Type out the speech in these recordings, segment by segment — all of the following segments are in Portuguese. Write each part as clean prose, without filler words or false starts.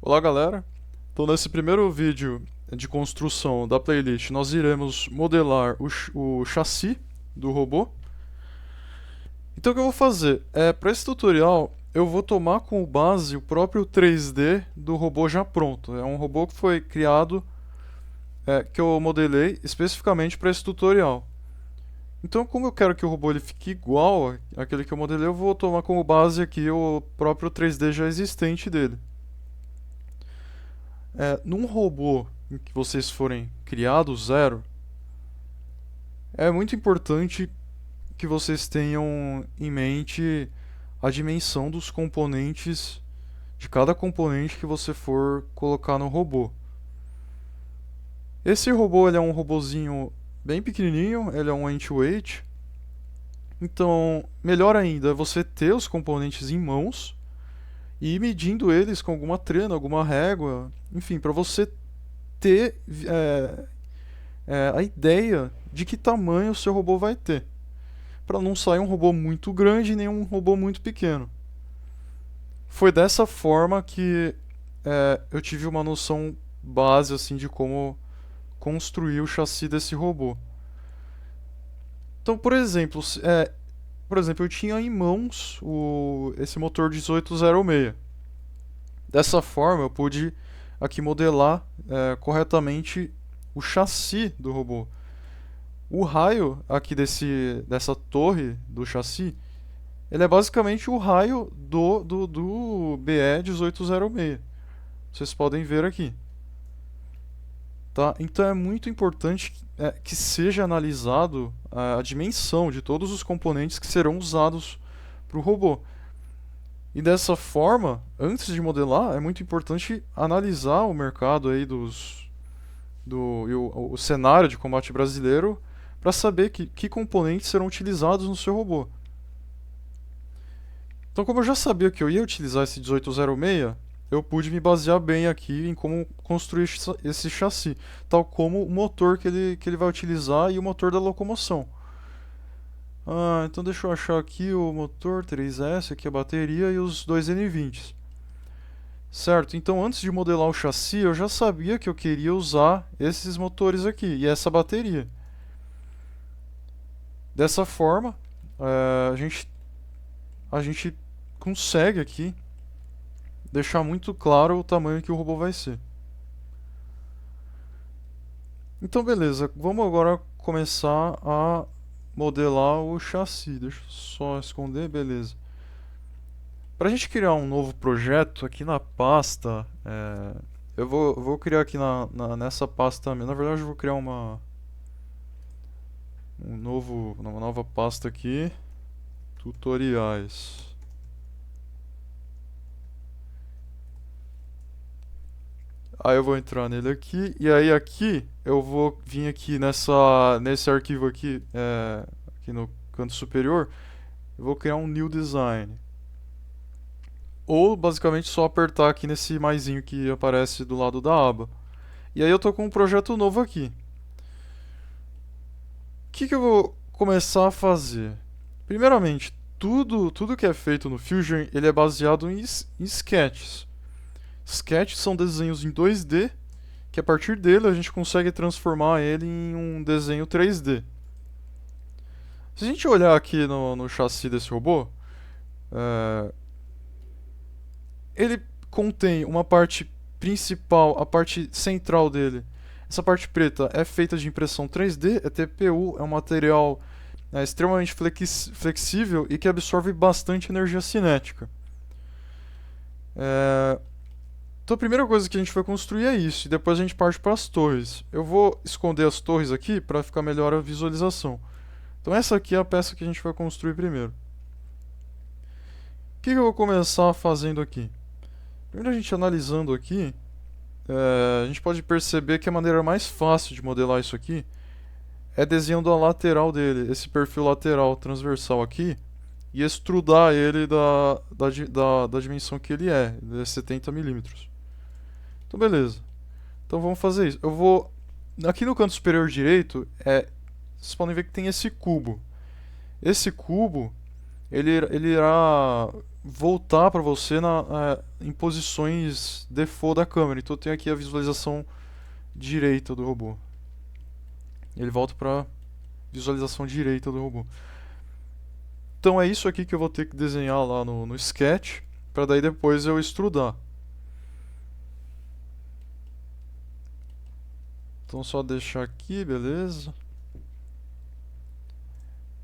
Olá galera, então nesse primeiro vídeo de construção da playlist nós iremos modelar o chassi do robô. Então o que eu vou fazer? Para esse tutorial eu vou tomar como base o próprio 3D do robô já pronto. É um robô que foi criado, que eu modelei especificamente para esse tutorial. Então como eu quero que o robô ele fique igual àquele que eu modelei, eu vou tomar como base aqui o próprio 3D já existente dele. Num robô em que vocês forem criar do zero, é muito importante que vocês tenham em mente a dimensão dos componentes, de cada componente que você for colocar no robô. Esse robô ele é um robozinho bem pequenininho, ele é um end-weight. Então, melhor ainda é você ter os componentes em mãos e ir medindo eles com alguma trena, alguma régua, enfim, para você ter a ideia de que tamanho o seu robô vai ter, para não sair um robô muito grande nem um robô muito pequeno. Foi dessa forma que eu tive uma noção base assim de como construir o chassi desse robô. Então, por exemplo, eu tinha em mãos esse motor 1806. Dessa forma, eu pude aqui modelar corretamente o chassi do robô. O raio aqui dessa torre do chassi, ele é basicamente o raio do BE 1806. Vocês podem ver aqui. Tá? Então é muito importante que seja analisado a dimensão de todos os componentes que serão usados para o robô. E dessa forma, antes de modelar, é muito importante analisar o mercado aí o cenário de combate brasileiro para saber que componentes serão utilizados no seu robô. Então, como eu já sabia que eu ia utilizar esse 1806, eu pude me basear bem aqui em como construir esse chassi, tal como o motor que ele vai utilizar e o motor da locomoção. Então deixa eu achar aqui o motor 3S, aqui a bateria e os dois N20s. Certo, então antes de modelar o chassi, eu já sabia que eu queria usar esses motores aqui e essa bateria. Dessa forma, a gente consegue aqui deixar muito claro o tamanho que o robô vai ser. Então, beleza, vamos agora começar a modelar o chassi. Deixa eu só esconder, beleza. Para a gente criar um novo projeto aqui na pasta, eu vou criar aqui nessa pasta. Na verdade, eu vou criar uma nova pasta aqui, tutoriais. Aí eu vou entrar nele aqui e aí aqui eu vou vir aqui nesse arquivo aqui, aqui no canto superior, eu vou criar um new design. Ou basicamente só apertar aqui nesse maisinho que aparece do lado da aba. E aí eu tô com um projeto novo aqui. O que eu vou começar a fazer? Primeiramente, tudo que é feito no Fusion ele é baseado em sketches. Sketches são desenhos em 2D que a partir dele a gente consegue transformar ele em um desenho 3D. Se a gente olhar aqui no chassi desse robô, é, ele contém uma parte principal, a parte central dele. Essa parte preta é feita de impressão 3D, é TPU, é um material extremamente flexível e que absorve bastante energia cinética. Então a primeira coisa que a gente vai construir é isso, e depois a gente parte para as torres. Eu vou esconder as torres aqui para ficar melhor a visualização. Então essa aqui é a peça que a gente vai construir primeiro. O que eu vou começar fazendo aqui? Primeiro a gente analisando aqui, a gente pode perceber que a maneira mais fácil de modelar isso aqui é desenhando a lateral dele, esse perfil lateral transversal aqui, e extrudar ele da dimensão que ele é 70 milímetros. Então beleza. Então vamos fazer isso. Eu vou. Aqui no canto superior direito, vocês podem ver que tem esse cubo. Esse cubo ele irá voltar para você em posições default da câmera. Então eu tenho aqui a visualização direita do robô. Ele volta para visualização direita do robô. Então é isso aqui que eu vou ter que desenhar lá no Sketch, para daí depois eu extrudar. Então só deixar aqui, beleza.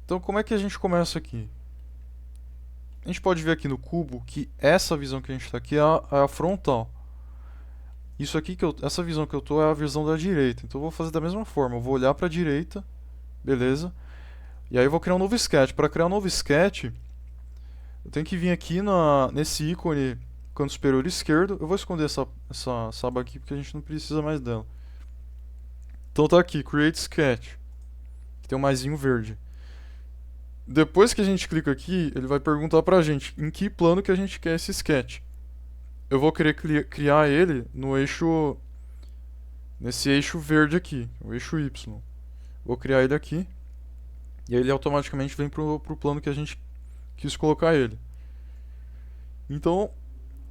Então como é que a gente começa aqui? A gente pode ver aqui no cubo que essa visão que a gente está aqui é a frontal. Isso aqui essa visão que eu tô é a visão da direita. Então eu vou fazer da mesma forma. Eu vou olhar para a direita, beleza? E aí eu vou criar um novo sketch. Para criar um novo sketch, eu tenho que vir aqui nesse ícone canto superior esquerdo. Eu vou esconder essa aba aqui porque a gente não precisa mais dela. Então tá aqui, Create Sketch. Tem um maisinho verde. Depois que a gente clica aqui, ele vai perguntar pra gente em que plano que a gente quer esse sketch. Eu vou querer criar ele nesse eixo verde aqui, o eixo Y. Vou criar ele aqui. E aí ele automaticamente vem pro plano que a gente quis colocar ele. Então,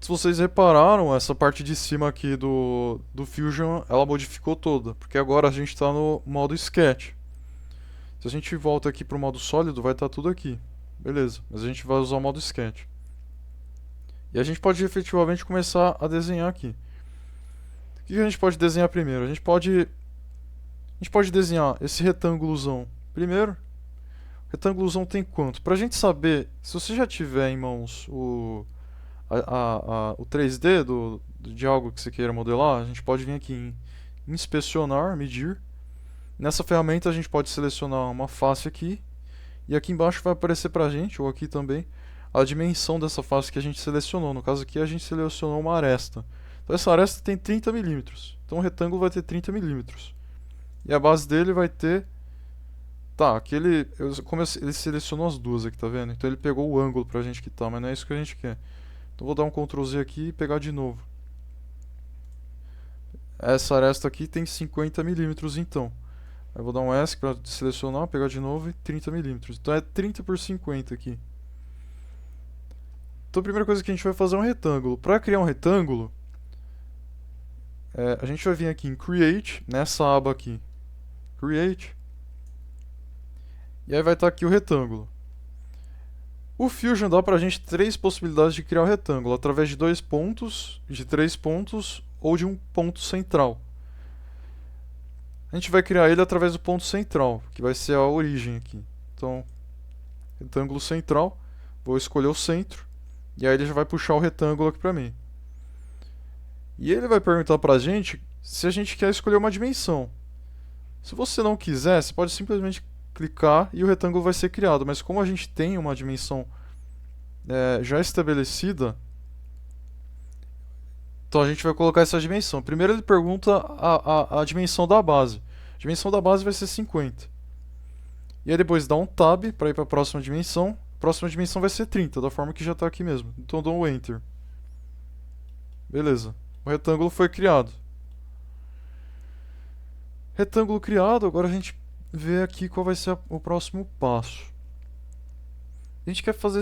se vocês repararam, essa parte de cima aqui do Fusion, ela modificou toda. Porque agora a gente está no modo Sketch. Se a gente volta aqui para o modo sólido, vai estar tudo aqui. Beleza, mas a gente vai usar o modo Sketch. E a gente pode efetivamente começar a desenhar aqui. O que a gente pode desenhar primeiro? A gente pode desenhar esse retângulozão primeiro. O retângulozão tem quanto? Pra gente saber, se você já tiver em mãos o 3D de algo que você queira modelar, a gente pode vir aqui em inspecionar, medir. Nessa ferramenta a gente pode selecionar uma face aqui. E aqui embaixo vai aparecer pra gente, ou aqui também, a dimensão dessa face que a gente selecionou. No caso aqui a gente selecionou uma aresta. Então essa aresta tem 30 milímetros. Então o retângulo vai ter 30 milímetros. E a base dele vai ter... Tá, aqui ele selecionou as duas aqui, tá vendo? Então ele pegou o ângulo pra gente quitar, mas não é isso que a gente quer. Então vou dar um Ctrl Z aqui e pegar de novo. Essa aresta aqui tem 50 milímetros então. Aí vou dar um ESC para selecionar, pegar de novo e 30 milímetros. Então é 30 por 50 aqui. Então a primeira coisa que a gente vai fazer é um retângulo. Para criar um retângulo, a gente vai vir aqui em Create, nessa aba aqui. Create. E aí vai estar aqui o retângulo. O Fusion dá pra gente três possibilidades de criar o retângulo. Através de 2 pontos, de 3 pontos ou de um ponto central. A gente vai criar ele através do ponto central, que vai ser a origem aqui. Então, retângulo central, vou escolher o centro, e aí ele já vai puxar o retângulo aqui pra mim. E ele vai perguntar pra gente se a gente quer escolher uma dimensão. Se você não quiser, você pode simplesmente clicar e o retângulo vai ser criado, mas como a gente tem uma dimensão já estabelecida, então a gente vai colocar essa dimensão. Primeiro ele pergunta a dimensão da base. A dimensão da base vai ser 50. E aí depois dá um Tab para ir para a próxima dimensão. A próxima dimensão vai ser 30, da forma que já está aqui mesmo. Então dou um Enter. Beleza. O retângulo foi criado. Retângulo criado, agora a gente vê aqui qual vai ser o próximo passo. A gente quer fazer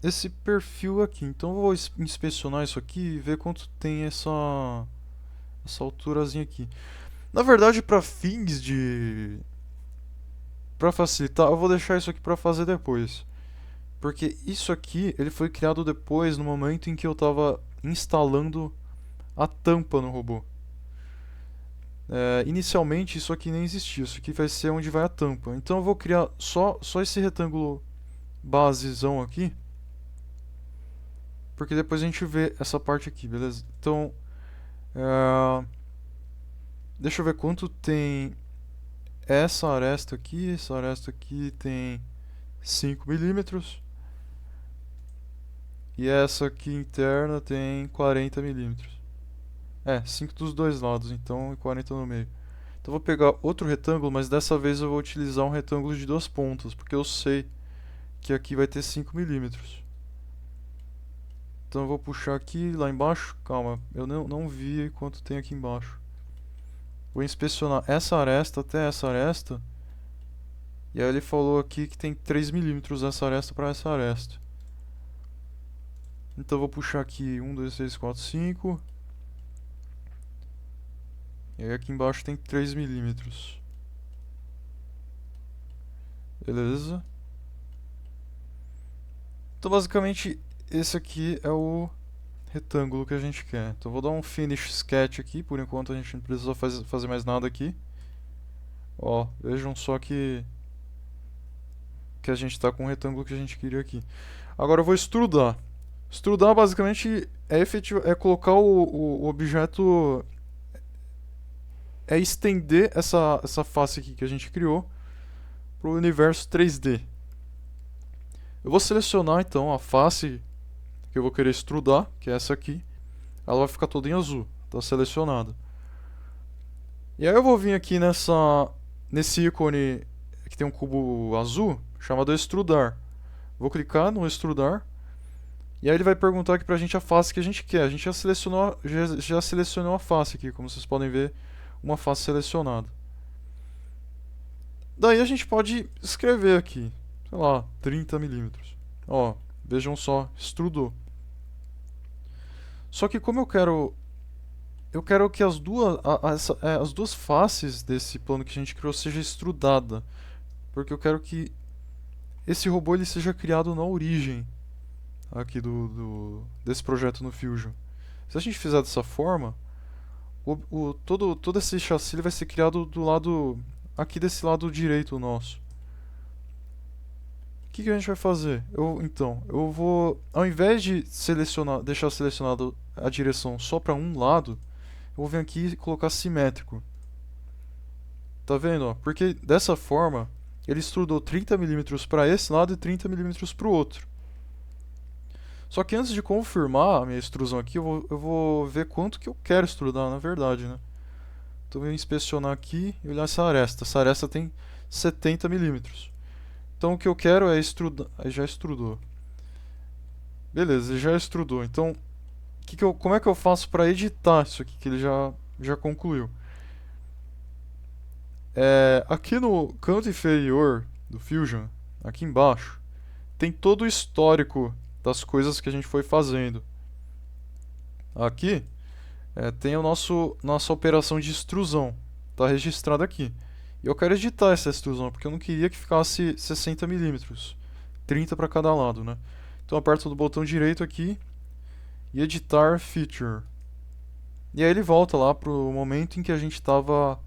esse perfil aqui. Então eu vou inspecionar isso aqui e ver quanto tem essa alturazinha aqui. Na verdade, para fins para facilitar, eu vou deixar isso aqui para fazer depois. Porque isso aqui, ele foi criado depois, no momento em que eu estava instalando a tampa no robô. Inicialmente isso aqui nem existia, isso aqui vai ser onde vai a tampa. Então eu vou criar só esse retângulo basezão aqui. Porque depois a gente vê essa parte aqui, beleza? Então, deixa eu ver quanto tem essa aresta aqui. Essa aresta aqui tem 5 milímetros. E essa aqui interna tem 40 milímetros. 5 dos dois lados, então, e 40 no meio. Então vou pegar outro retângulo, mas dessa vez eu vou utilizar um retângulo de 2 pontas, porque eu sei que aqui vai ter 5 milímetros. Então eu vou puxar aqui, lá embaixo. Calma, eu não vi quanto tem aqui embaixo. Vou inspecionar essa aresta até essa aresta. E aí ele falou aqui que tem 3 milímetros essa aresta para essa aresta. Então eu vou puxar aqui 1, 2, 3, 4, 5. E aí aqui embaixo tem 3 milímetros. Beleza. Então basicamente esse aqui é o retângulo que a gente quer. Então eu vou dar um finish sketch aqui. Por enquanto a gente não precisa fazer mais nada aqui. Ó, vejam só que a gente está com o retângulo que a gente queria aqui. Agora eu vou extrudar. Extrudar basicamente é colocar o objeto, é estender essa face aqui que a gente criou para o universo 3D. Eu vou selecionar então a face que eu vou querer extrudar, que é essa aqui. Ela vai ficar toda em azul, está selecionada. E aí eu vou vir aqui nesse ícone que tem um cubo azul, chamado extrudar. Vou clicar no extrudar. E aí ele vai perguntar aqui pra gente a face que a gente quer. A gente já selecionou a face aqui, como vocês podem ver, uma face selecionada. Daí a gente pode escrever aqui, sei lá, 30 milímetros. Ó, vejam só, extrudou. Só que como eu quero que as duas faces desse plano que a gente criou seja extrudada, porque eu quero que esse robô ele seja criado na origem aqui desse projeto no Fusion. Se a gente fizer dessa forma, todo esse chassi ele vai ser criado do lado aqui desse lado direito nosso. O que a gente vai fazer? Eu vou, ao invés de deixar selecionado a direção só para um lado, eu vou vir aqui e colocar simétrico. Tá vendo? Ó? Porque dessa forma ele extrudou 30 milímetros para esse lado e 30 milímetros para o outro. Só que antes de confirmar a minha extrusão aqui, eu vou ver quanto que eu quero extrudar, na verdade, né? Então eu vou inspecionar aqui e olhar essa aresta. Essa aresta tem 70 milímetros. Então o que eu quero é extrudar. Aí já extrudou. Beleza, ele já extrudou. Então, como é que eu faço para editar isso aqui que ele já concluiu? Aqui no canto inferior do Fusion, aqui embaixo, tem todo o histórico das coisas que a gente foi fazendo. Aqui tem nossa operação de extrusão. Está registrada aqui. E eu quero editar essa extrusão, porque eu não queria que ficasse 60 milímetros. 30 para cada lado, né? Então eu aperto o botão direito aqui e editar feature. E aí ele volta lá para o momento em que a gente estava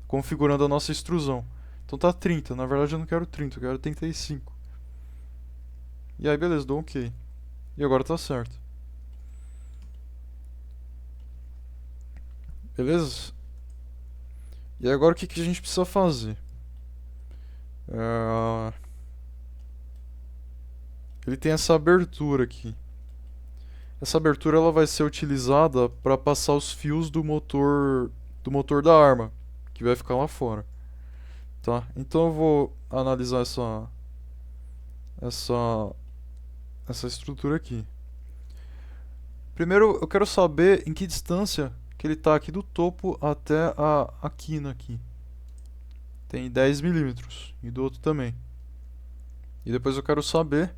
configurando a nossa extrusão. Então tá 30, na verdade eu não quero 30, eu quero 35. E aí beleza, dou OK. E agora tá certo. Beleza? E agora o que a gente precisa fazer? Ele tem essa abertura aqui. Essa abertura ela vai ser utilizada para passar os fios do motor da arma, que vai ficar lá fora. Tá? Então eu vou analisar essa estrutura aqui. Primeiro eu quero saber em que distância que ele está aqui do topo até a quina aqui. Tem 10 milímetros e do outro também. E depois eu quero saber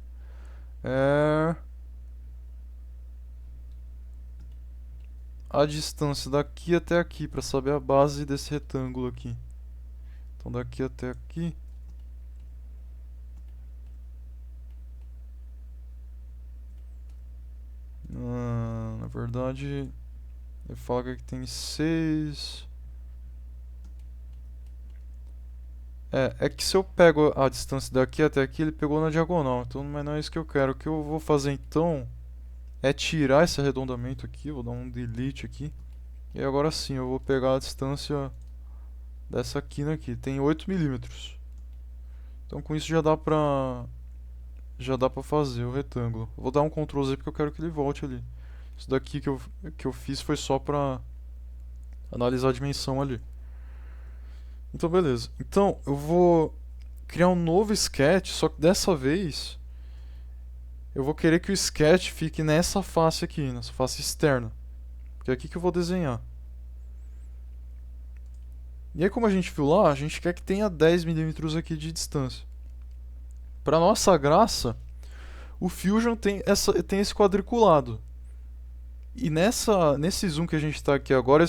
a distância daqui até aqui, para saber a base desse retângulo aqui. Então daqui até aqui. Na verdade, ele fala que aqui tem 6. É que se eu pego a distância daqui até aqui, ele pegou na diagonal. Então, mas não é isso que eu quero. O que eu vou fazer então é tirar esse arredondamento aqui. Vou dar um delete aqui. E agora sim, eu vou pegar a distância dessa quina aqui. Tem 8 milímetros. Então com isso já dá pra fazer o retângulo. Vou dar um Ctrl Z porque eu quero que ele volte ali. Isso daqui que eu fiz foi só pra analisar a dimensão ali. Então beleza. Então eu vou criar um novo sketch, só que dessa vez eu vou querer que o sketch fique nessa face aqui, nessa face externa. Porque é aqui que eu vou desenhar. E aí, como a gente viu lá, a gente quer que tenha 10 milímetros aqui de distância. Para nossa graça, o Fusion tem esse quadriculado. E nesse zoom que a gente está aqui agora,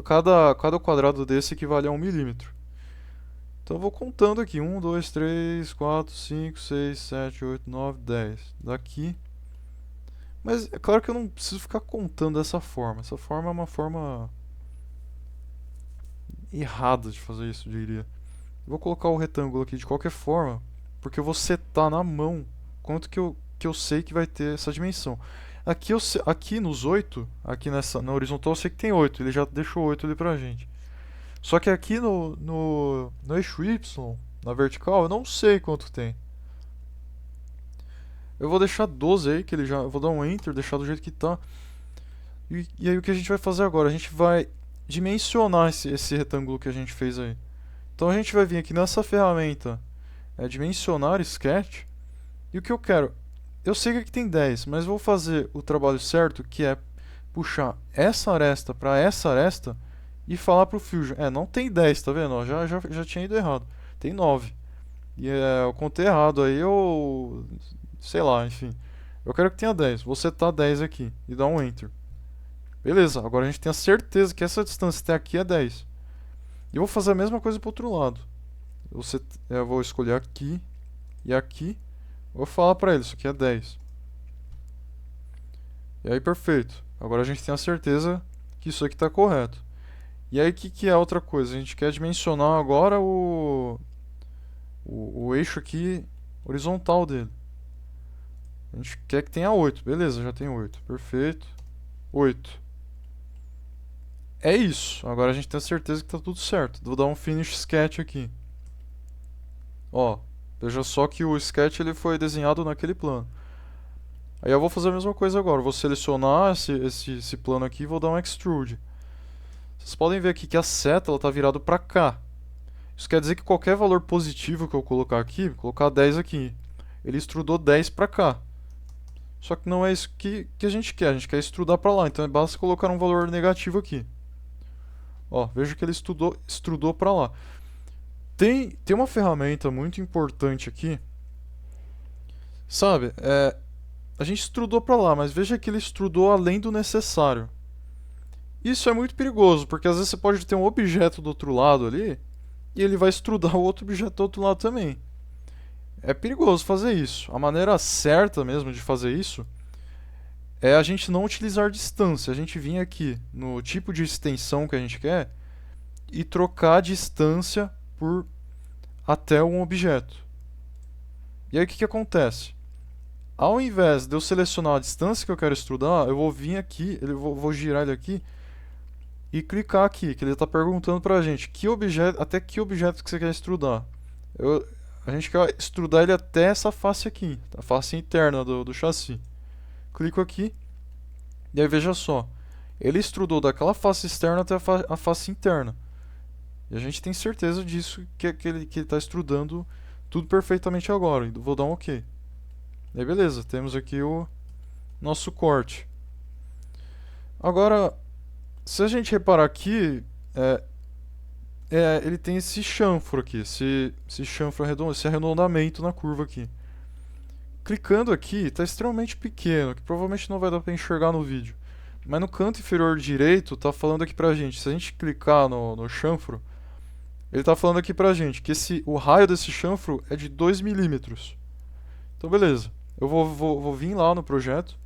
cada quadrado desse equivale a 1 milímetro. Então eu vou contando aqui: 1, 2, 3, 4, 5, 6, 7, 8, 9, 10. Daqui. Mas é claro que eu não preciso ficar contando dessa forma. Essa forma é uma forma errada de fazer isso, eu diria. Eu vou colocar o retângulo aqui de qualquer forma, porque eu vou setar na mão quanto que eu sei que vai ter essa dimensão. Aqui nos 8, aqui na horizontal, eu sei que tem 8. Ele já deixou 8 ali pra gente. Só que aqui no eixo Y, na vertical, eu não sei quanto tem. Eu vou deixar 12 aí, que ele já. Eu vou dar um Enter, deixar do jeito que tá. E aí o que a gente vai fazer agora? A gente vai dimensionar esse retângulo que a gente fez aí. Então a gente vai vir aqui nessa ferramenta, dimensionar sketch. E o que eu quero? Eu sei que aqui tem 10, mas vou fazer o trabalho certo, que é puxar essa aresta para essa aresta e falar pro Fusion. Não tem 10, tá vendo? Ó, já tinha ido errado. Tem 9. E eu contei errado aí, eu. Sei lá, enfim. Eu quero que tenha 10. Vou setar 10 aqui e dar um Enter. Beleza, agora a gente tem a certeza que essa distância até aqui é 10. E eu vou fazer a mesma coisa pro outro lado. Eu vou escolher aqui e aqui. Vou falar pra ele, isso aqui é 10. E aí, perfeito. Agora a gente tem a certeza que isso aqui está correto. E aí, o que é a outra coisa? A gente quer dimensionar agora o eixo aqui horizontal dele. A gente quer que tenha 8. Beleza, já tem 8. Perfeito. 8. É isso. Agora a gente tem a certeza que está tudo certo. Vou dar um finish sketch aqui. Ó, veja só que o sketch ele foi desenhado naquele plano. Aí eu vou fazer a mesma coisa agora. Vou selecionar esse plano aqui e vou dar um extrude. Vocês podem ver aqui que a seta está virada para cá. Isso quer dizer que qualquer valor positivo que eu colocar aqui, vou colocar 10 aqui, ele extrudou 10 para cá. Só que não é isso que a gente quer extrudar para lá, então basta colocar um valor negativo aqui. Ó, veja que ele extrudou para lá. Tem uma ferramenta muito importante aqui, sabe? A gente extrudou para lá, mas veja que ele extrudou além do necessário. Isso é muito perigoso, porque às vezes você pode ter um objeto do outro lado ali e ele vai extrudar o outro objeto do outro lado também. É perigoso fazer isso. A maneira certa mesmo de fazer isso é a gente não utilizar distância. A gente vir aqui no tipo de extensão que a gente quer e trocar a distância por até um objeto. E aí o que acontece? Ao invés de eu selecionar a distância que eu quero extrudar, eu vou vir aqui, vou girar ele aqui e clicar aqui, que ele está perguntando pra gente até que objeto que você quer extrudar. A gente quer extrudar ele até essa face aqui, a face interna do chassi. Clico aqui e aí veja só, ele extrudou daquela face externa até a face interna. E a gente tem certeza disso, que ele está extrudando tudo perfeitamente agora. Vou dar um OK. E aí beleza, temos aqui o nosso corte. Agora, se a gente reparar aqui, ele tem esse chanfro aqui, esse chanfro redondo, esse arredondamento na curva aqui. Clicando aqui, está extremamente pequeno, que provavelmente não vai dar para enxergar no vídeo. Mas no canto inferior direito, está falando aqui pra gente, se a gente clicar no chanfro, ele está falando aqui pra gente que o raio desse chanfro é de 2 milímetros. Então beleza, eu vou vir lá no projeto,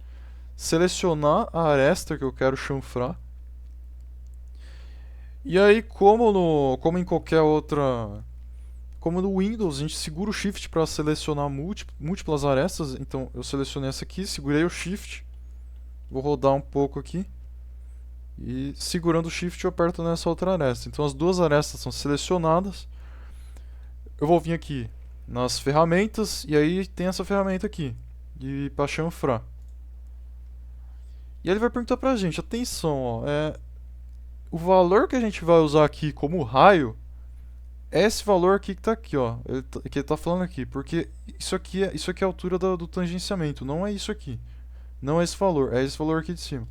selecionar a aresta que eu quero chanfrar. E aí, como em qualquer outra. Como no Windows, a gente segura o Shift para selecionar múltiplas arestas. Então eu selecionei essa aqui, segurei o Shift. Vou rodar um pouco aqui. E segurando o Shift eu aperto nessa outra aresta. Então as duas arestas são selecionadas. Eu vou vir aqui nas ferramentas. E aí tem essa ferramenta aqui. Para chanfrar. E ele vai perguntar pra gente, atenção, ó, o valor que a gente vai usar aqui como raio é esse valor aqui que está aqui, ó. Que ele tá falando aqui, porque isso aqui é a altura do tangenciamento, não é isso aqui. Não é esse valor, é esse valor aqui de cima.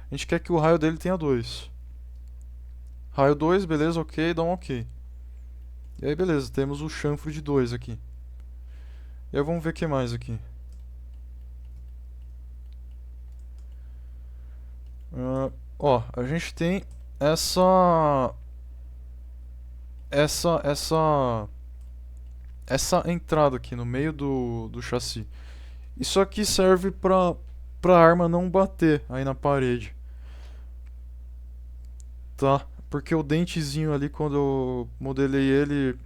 A gente quer que o raio dele tenha 2. Raio 2, beleza, ok, dá um ok. E aí, beleza, temos o chanfro de 2 aqui. E aí, vamos ver o que mais aqui. Ó, a gente tem essa... Essa entrada aqui no meio do chassi. Isso aqui serve pra arma não bater aí na parede. Tá? Porque o dentezinho ali, quando eu modelei ele,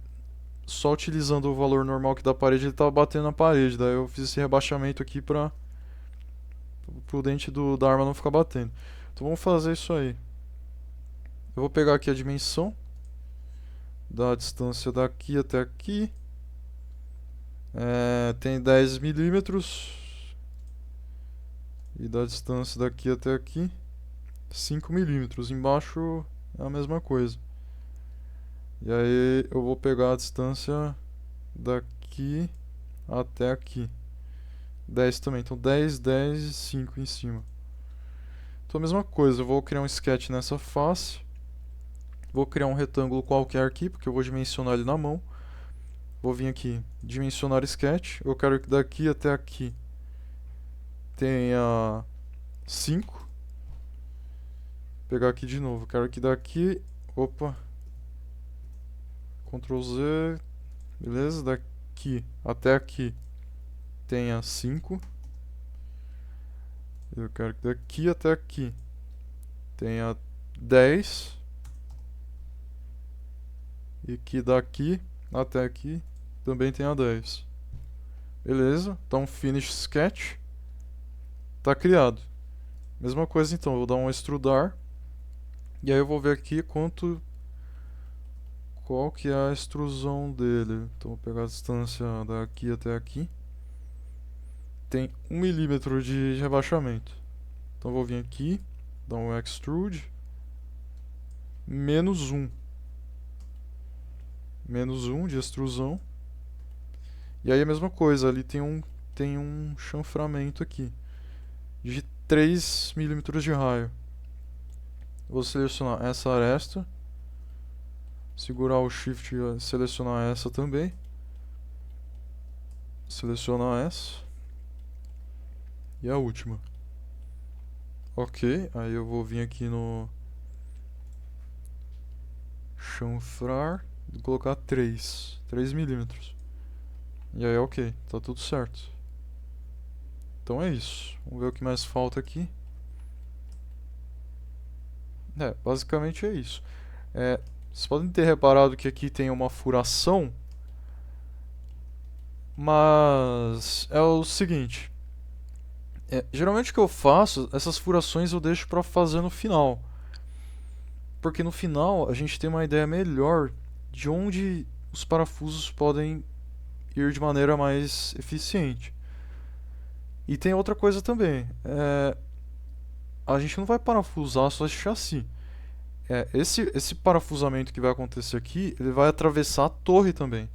só utilizando o valor normal que da parede, ele tava batendo na parede. Daí eu fiz esse rebaixamento aqui pro dente da arma não ficar batendo. Então vamos fazer isso aí. Eu vou pegar aqui a dimensão da distância daqui até aqui. Tem 10 milímetros. E da distância daqui até aqui, 5 milímetros. Embaixo é a mesma coisa. E aí eu vou pegar a distância daqui até aqui. 10 também. Então 10, 10 e 5 em cima. Então a mesma coisa. Eu vou criar um sketch nessa face. Vou criar um retângulo qualquer aqui, porque eu vou dimensionar ele na mão. Vou vir aqui, dimensionar sketch. Eu quero que daqui até aqui tenha 5. Pegar aqui de novo. Quero que daqui... Opa. Ctrl Z. Beleza? Daqui até aqui tenha 5. Eu quero que daqui até aqui tenha 10. E que daqui até aqui também tenha 10. Beleza? Então finish sketch. Tá criado. Mesma coisa então, eu vou dar um extrudar. E aí eu vou ver aqui qual que é a extrusão dele. Então vou pegar a distância daqui até aqui. Tem 1 milímetro de rebaixamento. Então vou vir aqui, dar um extrude. Menos 1. Menos 1 de extrusão. E aí a mesma coisa, ali tem um chanframento aqui. De 3 milímetros de raio. Vou selecionar essa aresta. Segurar o Shift e selecionar essa também. Selecionar essa. E a última. Ok, aí eu vou vir aqui no chanfrar e colocar 3 milímetros. E aí ok, tá tudo certo. Então é isso. Vamos ver o que mais falta aqui. Basicamente é isso. Vocês podem ter reparado que aqui tem uma furação, mas é o seguinte. Geralmente o que eu faço, essas furações eu deixo para fazer no final. Porque no final a gente tem uma ideia melhor de onde os parafusos podem ir de maneira mais eficiente. E tem outra coisa também. A gente não vai parafusar só esse chassi. Esse parafusamento que vai acontecer aqui, ele vai atravessar a torre também.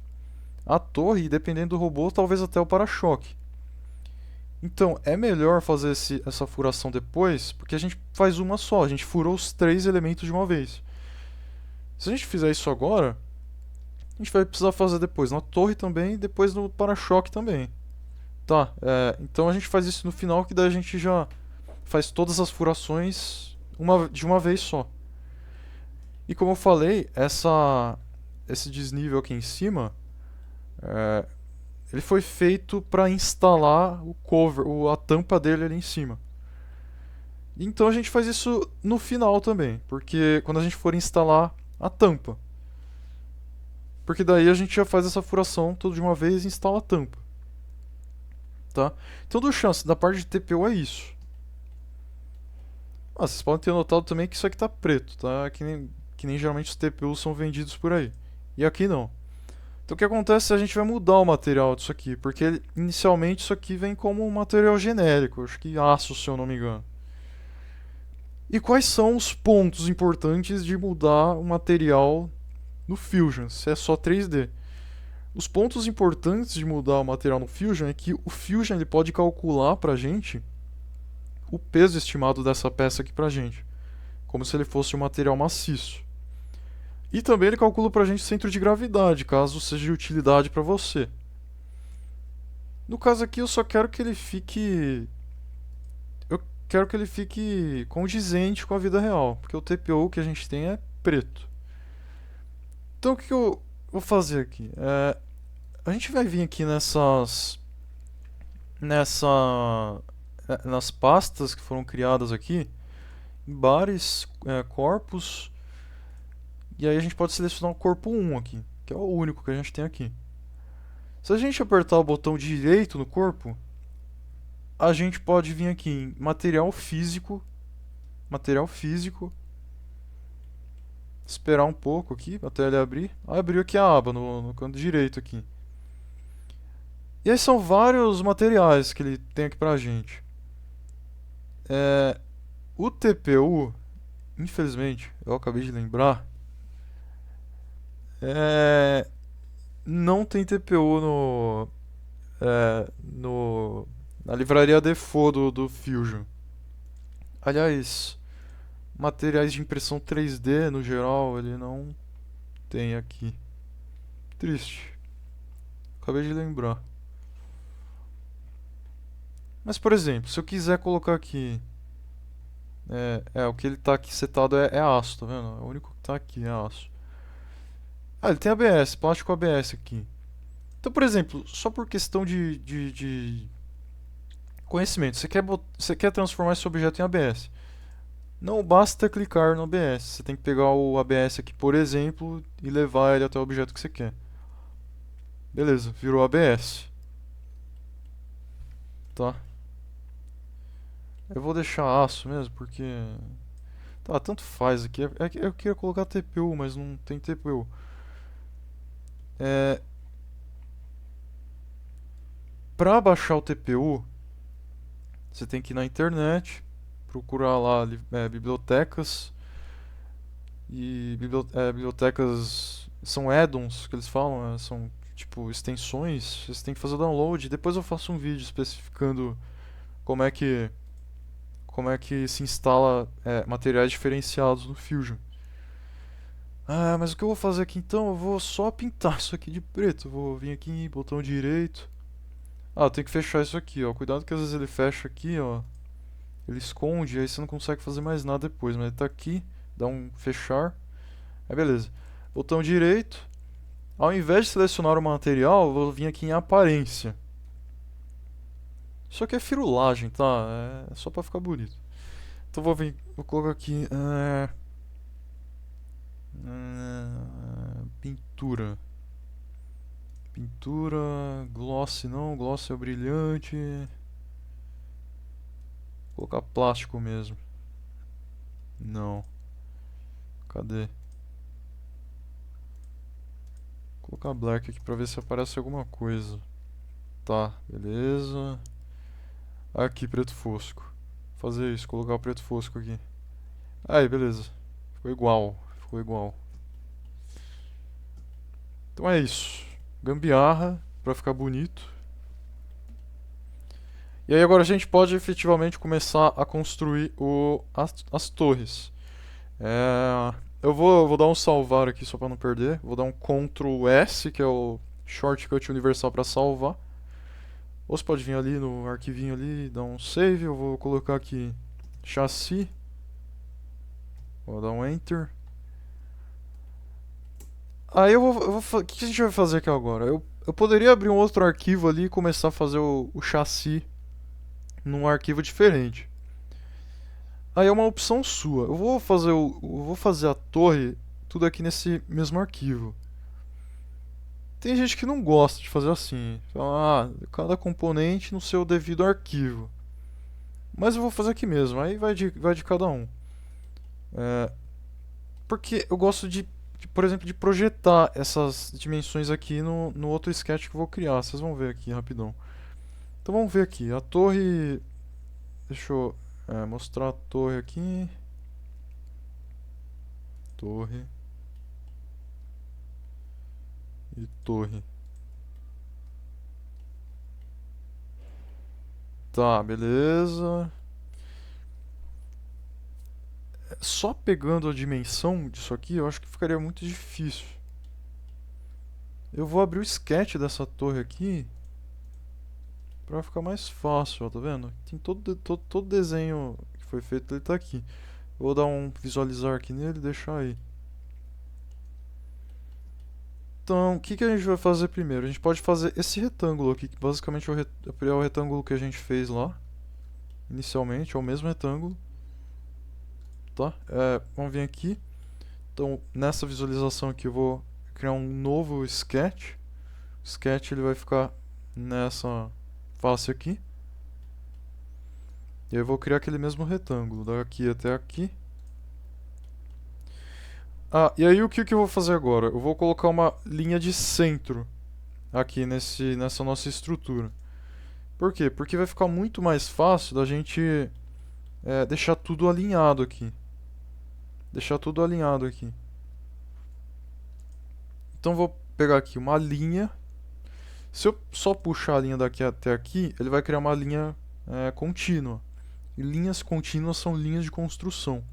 A torre, e dependendo do robô, talvez até o para-choque. Então, é melhor fazer essa furação depois, porque a gente faz uma só. A gente furou os 3 elementos de uma vez. Se a gente fizer isso agora, a gente vai precisar fazer depois na torre também e depois no para-choque também. Tá, então a gente faz isso no final, que daí a gente já faz todas as furações de uma vez só. E como eu falei, esse desnível aqui em cima, ele foi feito para instalar o cover, a tampa dele ali em cima. Então a gente faz isso no final também, porque quando a gente for instalar a tampa. Porque daí a gente já faz essa furação toda de uma vez e instala a tampa. Tá? Então da parte de TPU é isso. Vocês podem ter notado também que isso aqui tá preto, tá? Que nem geralmente os TPUs são vendidos por aí. E aqui não. Então o que acontece é a gente vai mudar o material disso aqui, porque inicialmente isso aqui vem como um material genérico, acho que aço, se eu não me engano. E quais são os pontos importantes de mudar o material no Fusion, se é só 3D? Os pontos importantes de mudar o material no Fusion é que o Fusion ele pode calcular pra gente o peso estimado dessa peça aqui pra gente, como se ele fosse um material maciço. E também ele calcula pra gente o centro de gravidade, caso seja de utilidade para você. No caso aqui, eu só quero que ele fique. Eu quero que ele fique condizente com a vida real, porque o TPU que a gente tem é preto. Então o que eu vou fazer aqui? A gente vai vir aqui nessa nas pastas que foram criadas aqui, em bares, corpos, e aí a gente pode selecionar o corpo 1 aqui, que é o único que a gente tem aqui. Se a gente apertar o botão direito no corpo, a gente pode vir aqui em material físico, esperar um pouco aqui até ele abrir. Abriu aqui a aba no canto direito aqui. E aí são vários materiais que ele tem aqui pra gente. É, o TPU, infelizmente, eu acabei de lembrar, é, não tem TPU na livraria default do Fusion. Aliás, materiais de impressão 3D no geral ele não tem aqui. Triste. Acabei de lembrar. Mas por exemplo, se eu quiser colocar aqui. O que ele tá aqui setado é aço, tá vendo? É o único que tá aqui é aço. Ah, ele tem ABS, plástico ABS aqui. Então, por exemplo, só por questão de conhecimento, você quer transformar esse objeto em ABS. Não basta clicar no ABS, você tem que pegar o ABS aqui, por exemplo, e levar ele até o objeto que você quer. Beleza, virou ABS. Tá. Eu vou deixar aço mesmo, porque. Tá, tanto faz aqui. É que eu queria colocar TPU, mas não tem TPU. É, Pra baixar o TPU, você tem que ir na internet, procurar lá bibliotecas. E bibliotecas são add-ons que eles falam, são tipo extensões. Você tem que fazer o download. Depois eu faço um vídeo especificando como é que, como é que se instala materiais diferenciados no Fusion. Ah, mas o que eu vou fazer aqui então? Eu vou só pintar isso aqui de preto. Eu vou vir aqui em botão direito. Ah, eu tenho que fechar isso aqui, ó. Cuidado que às vezes ele fecha aqui, ó. Ele esconde, aí você não consegue fazer mais nada depois. Mas ele tá aqui, dá um fechar. Aí beleza. Botão direito. Ao invés de selecionar o material, eu vou vir aqui em aparência. Isso aqui é firulagem, tá? É só pra ficar bonito. Então vou colocar aqui pintura. Pintura, gloss não, gloss é o brilhante. Vou colocar plástico mesmo. Não. Cadê? Vou colocar black aqui pra ver se aparece alguma coisa. Tá, beleza. Aqui, preto fosco. Vou fazer isso, colocar o preto fosco aqui. Aí, beleza. Ficou igual. Ficou igual. Então é isso. Gambiarra pra ficar bonito. E aí agora a gente pode efetivamente começar a construir as torres. Eu vou dar um salvar aqui só para não perder. Vou dar um Ctrl S, que é o shortcut universal para salvar. Ou você pode vir ali no arquivinho ali e dar um save. Eu vou colocar aqui chassi. Vou dar um Enter. Aí o que a gente vai fazer aqui agora? Eu poderia abrir um outro arquivo ali e começar a fazer o chassi num arquivo diferente. Aí é uma opção sua. Eu vou fazer a torre tudo aqui nesse mesmo arquivo. Tem gente que não gosta de fazer assim. Fala, cada componente no seu devido arquivo. Mas eu vou fazer aqui mesmo. Aí vai de cada um. É, porque eu gosto por exemplo, de projetar essas dimensões aqui no outro sketch que eu vou criar. Vocês vão ver aqui rapidão. Então vamos ver aqui. A torre. Deixa eu mostrar a torre aqui. Torre. E torre. Tá, beleza. só pegando a dimensão disso aqui, eu acho que ficaria muito difícil. Eu vou abrir o sketch dessa torre aqui pra ficar mais fácil, ó, tá vendo? Tem todo desenho que foi feito, ele tá aqui. Vou dar um visualizar aqui nele e deixar aí. Então, o que que a gente vai fazer primeiro? A gente pode fazer esse retângulo aqui, que basicamente é o retângulo que a gente fez lá, inicialmente, é o mesmo retângulo. Tá? Vamos vir aqui. Então, nessa visualização aqui eu vou criar um novo sketch. O sketch ele vai ficar nessa face aqui. E aí eu vou criar aquele mesmo retângulo, daqui até aqui. Ah, e aí o que que eu vou fazer agora? Eu vou colocar uma linha de centro aqui nessa nossa estrutura. Por quê? Porque vai ficar muito mais fácil da gente deixar tudo alinhado aqui. Deixar tudo alinhado aqui. Então vou pegar aqui uma linha. Se eu só puxar a linha daqui até aqui, ele vai criar uma linha contínua. E linhas contínuas são linhas de construção.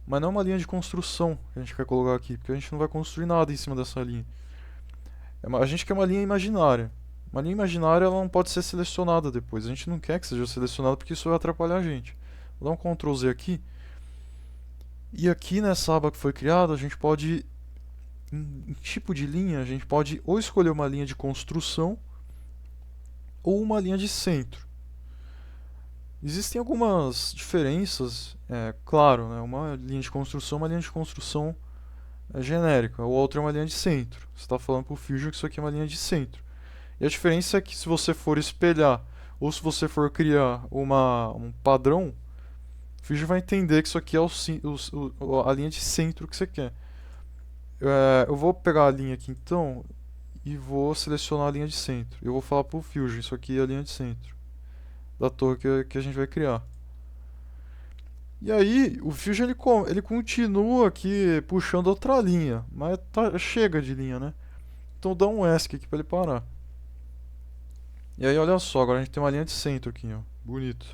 Mas não é uma linha de construção que a gente quer colocar aqui, porque a gente não vai construir nada em cima dessa linha. A gente quer uma linha imaginária. Uma linha imaginária ela não pode ser selecionada depois. A gente não quer que seja selecionada porque isso vai atrapalhar a gente. Vou dar um Ctrl Z aqui. E aqui nessa aba que foi criada, a gente pode, em tipo de linha, a gente pode ou escolher uma linha de construção ou uma linha de centro. Existem algumas diferenças, claro, né? Uma linha de construção é uma linha de construção genérica, o outro é uma linha de centro. Você está falando para o Fusion que isso aqui é uma linha de centro. E a diferença é que se você for espelhar ou se você for criar um padrão, o Fusion vai entender que isso aqui é a linha de centro que você quer. Eu vou pegar a linha aqui então e vou selecionar a linha de centro. Eu vou falar para o Fusion, isso aqui é a linha de centro da torre que a gente vai criar. E aí, o Fusion ele continua aqui puxando outra linha, mas chega de linha, né? Então dá um ESC aqui para ele parar. E aí, olha só, agora a gente tem uma linha de centro aqui, ó, bonito.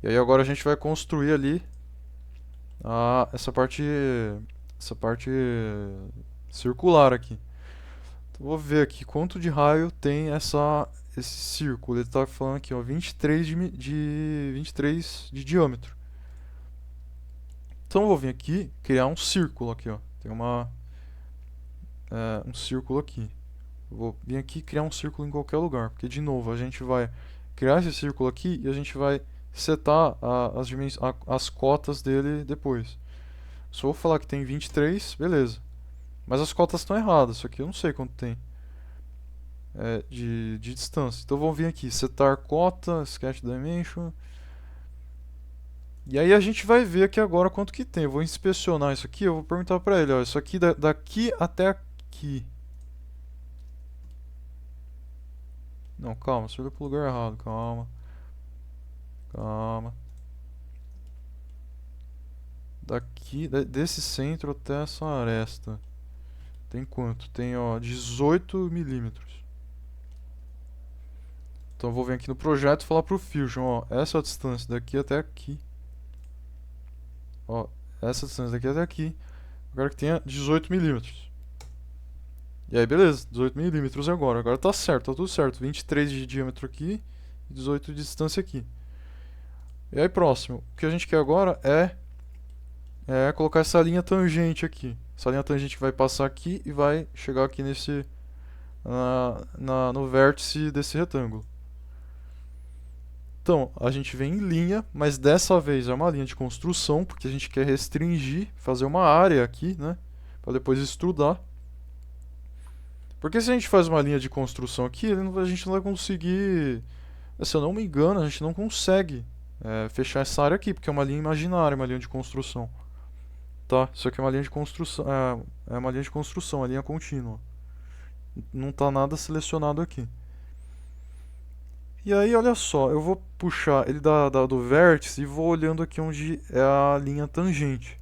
E aí agora a gente vai construir ali essa parte circular aqui. Então, vou ver aqui quanto de raio tem esse círculo. Ele está falando aqui, ó, 23 23 de diâmetro. Então eu vou vir aqui criar um círculo aqui, ó. Tem um círculo aqui. Eu vou vir aqui criar um círculo em qualquer lugar, porque de novo a gente vai criar esse círculo aqui e a gente vai setar as cotas dele depois. Se eu vou falar que tem 23, beleza. Mas as cotas estão erradas, isso aqui eu não sei quanto tem de distância. Então vamos vir aqui, setar cota, sketch dimension. E aí a gente vai ver aqui agora quanto que tem. Eu vou inspecionar isso aqui, eu vou perguntar para ele, ó, isso aqui daqui até aqui. Não, calma, você olhou pro lugar errado, calma. Calma. Desse centro até essa aresta. Tem quanto? Tem, ó, 18 milímetros. Então eu vou vir aqui no projeto e falar pro Fusion, ó, essa é a distância daqui até aqui. Ó, essa distância daqui até aqui. Eu quero que tenha 18 milímetros. E aí, beleza, 18 milímetros agora. Agora tá certo, tá tudo certo. 23 de diâmetro aqui e 18 de distância aqui. E aí, próximo. O que a gente quer agora é colocar essa linha tangente aqui. Essa linha tangente que vai passar aqui e vai chegar aqui no vértice desse retângulo. Então, a gente vem em linha, mas dessa vez é uma linha de construção, porque a gente quer restringir, fazer uma área aqui, né? Para depois extrudar. Porque se a gente faz uma linha de construção aqui, a gente não vai conseguir... Se eu não me engano, a gente não consegue fechar essa área aqui, porque é uma linha imaginária, uma linha de construção. Tá? Isso aqui é uma linha de construção, é uma linha de construção, uma linha contínua. Não está nada selecionado aqui. E aí, olha só, eu vou puxar ele do vértice e vou olhando aqui onde é a linha tangente.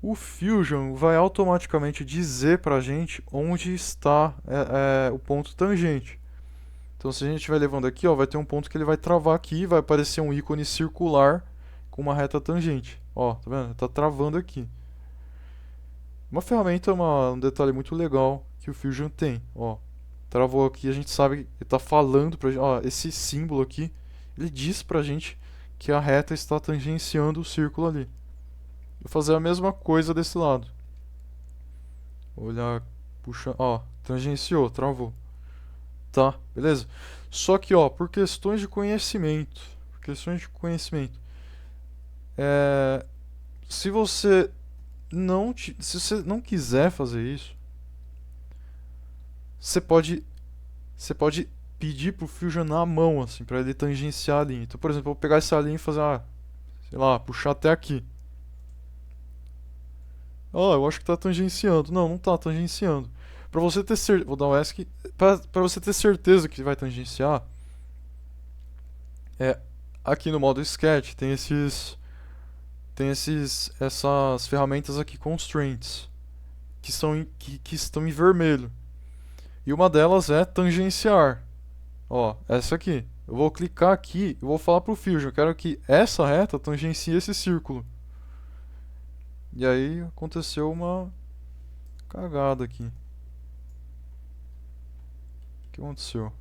O Fusion vai automaticamente dizer pra gente onde está o ponto tangente. Então, se a gente estiver levando aqui, ó, vai ter um ponto que ele vai travar aqui, vai aparecer um ícone circular com uma reta tangente. Ó, tá vendo? Tá travando aqui. Uma ferramenta, um detalhe muito legal que o Fusion tem, ó. Travou aqui, a gente sabe, ele tá falando pra gente, ó, esse símbolo aqui, ele diz pra gente que a reta está tangenciando o círculo ali. Vou fazer a mesma coisa desse lado. Olhar, puxa, ó, tangenciou, travou. Tá, beleza? Só que, ó, por questões de conhecimento, é, se você se você não quiser fazer isso, você pode pedir pro Fusion na mão, assim, pra ele tangenciar a linha. Então, por exemplo, eu vou pegar essa linha e fazer, sei lá, puxar até aqui. Eu acho que tá tangenciando. Não, não tá tangenciando. Pra você ter certeza, vou dar um ESC, pra você ter certeza que vai tangenciar, é, aqui no modo Sketch essas ferramentas aqui, constraints, que estão em vermelho. E uma delas é tangenciar. Ó, essa aqui. Eu vou clicar aqui e vou falar pro Fusion, eu quero que essa reta tangencie esse círculo. E aí aconteceu uma cagada aqui. O que aconteceu?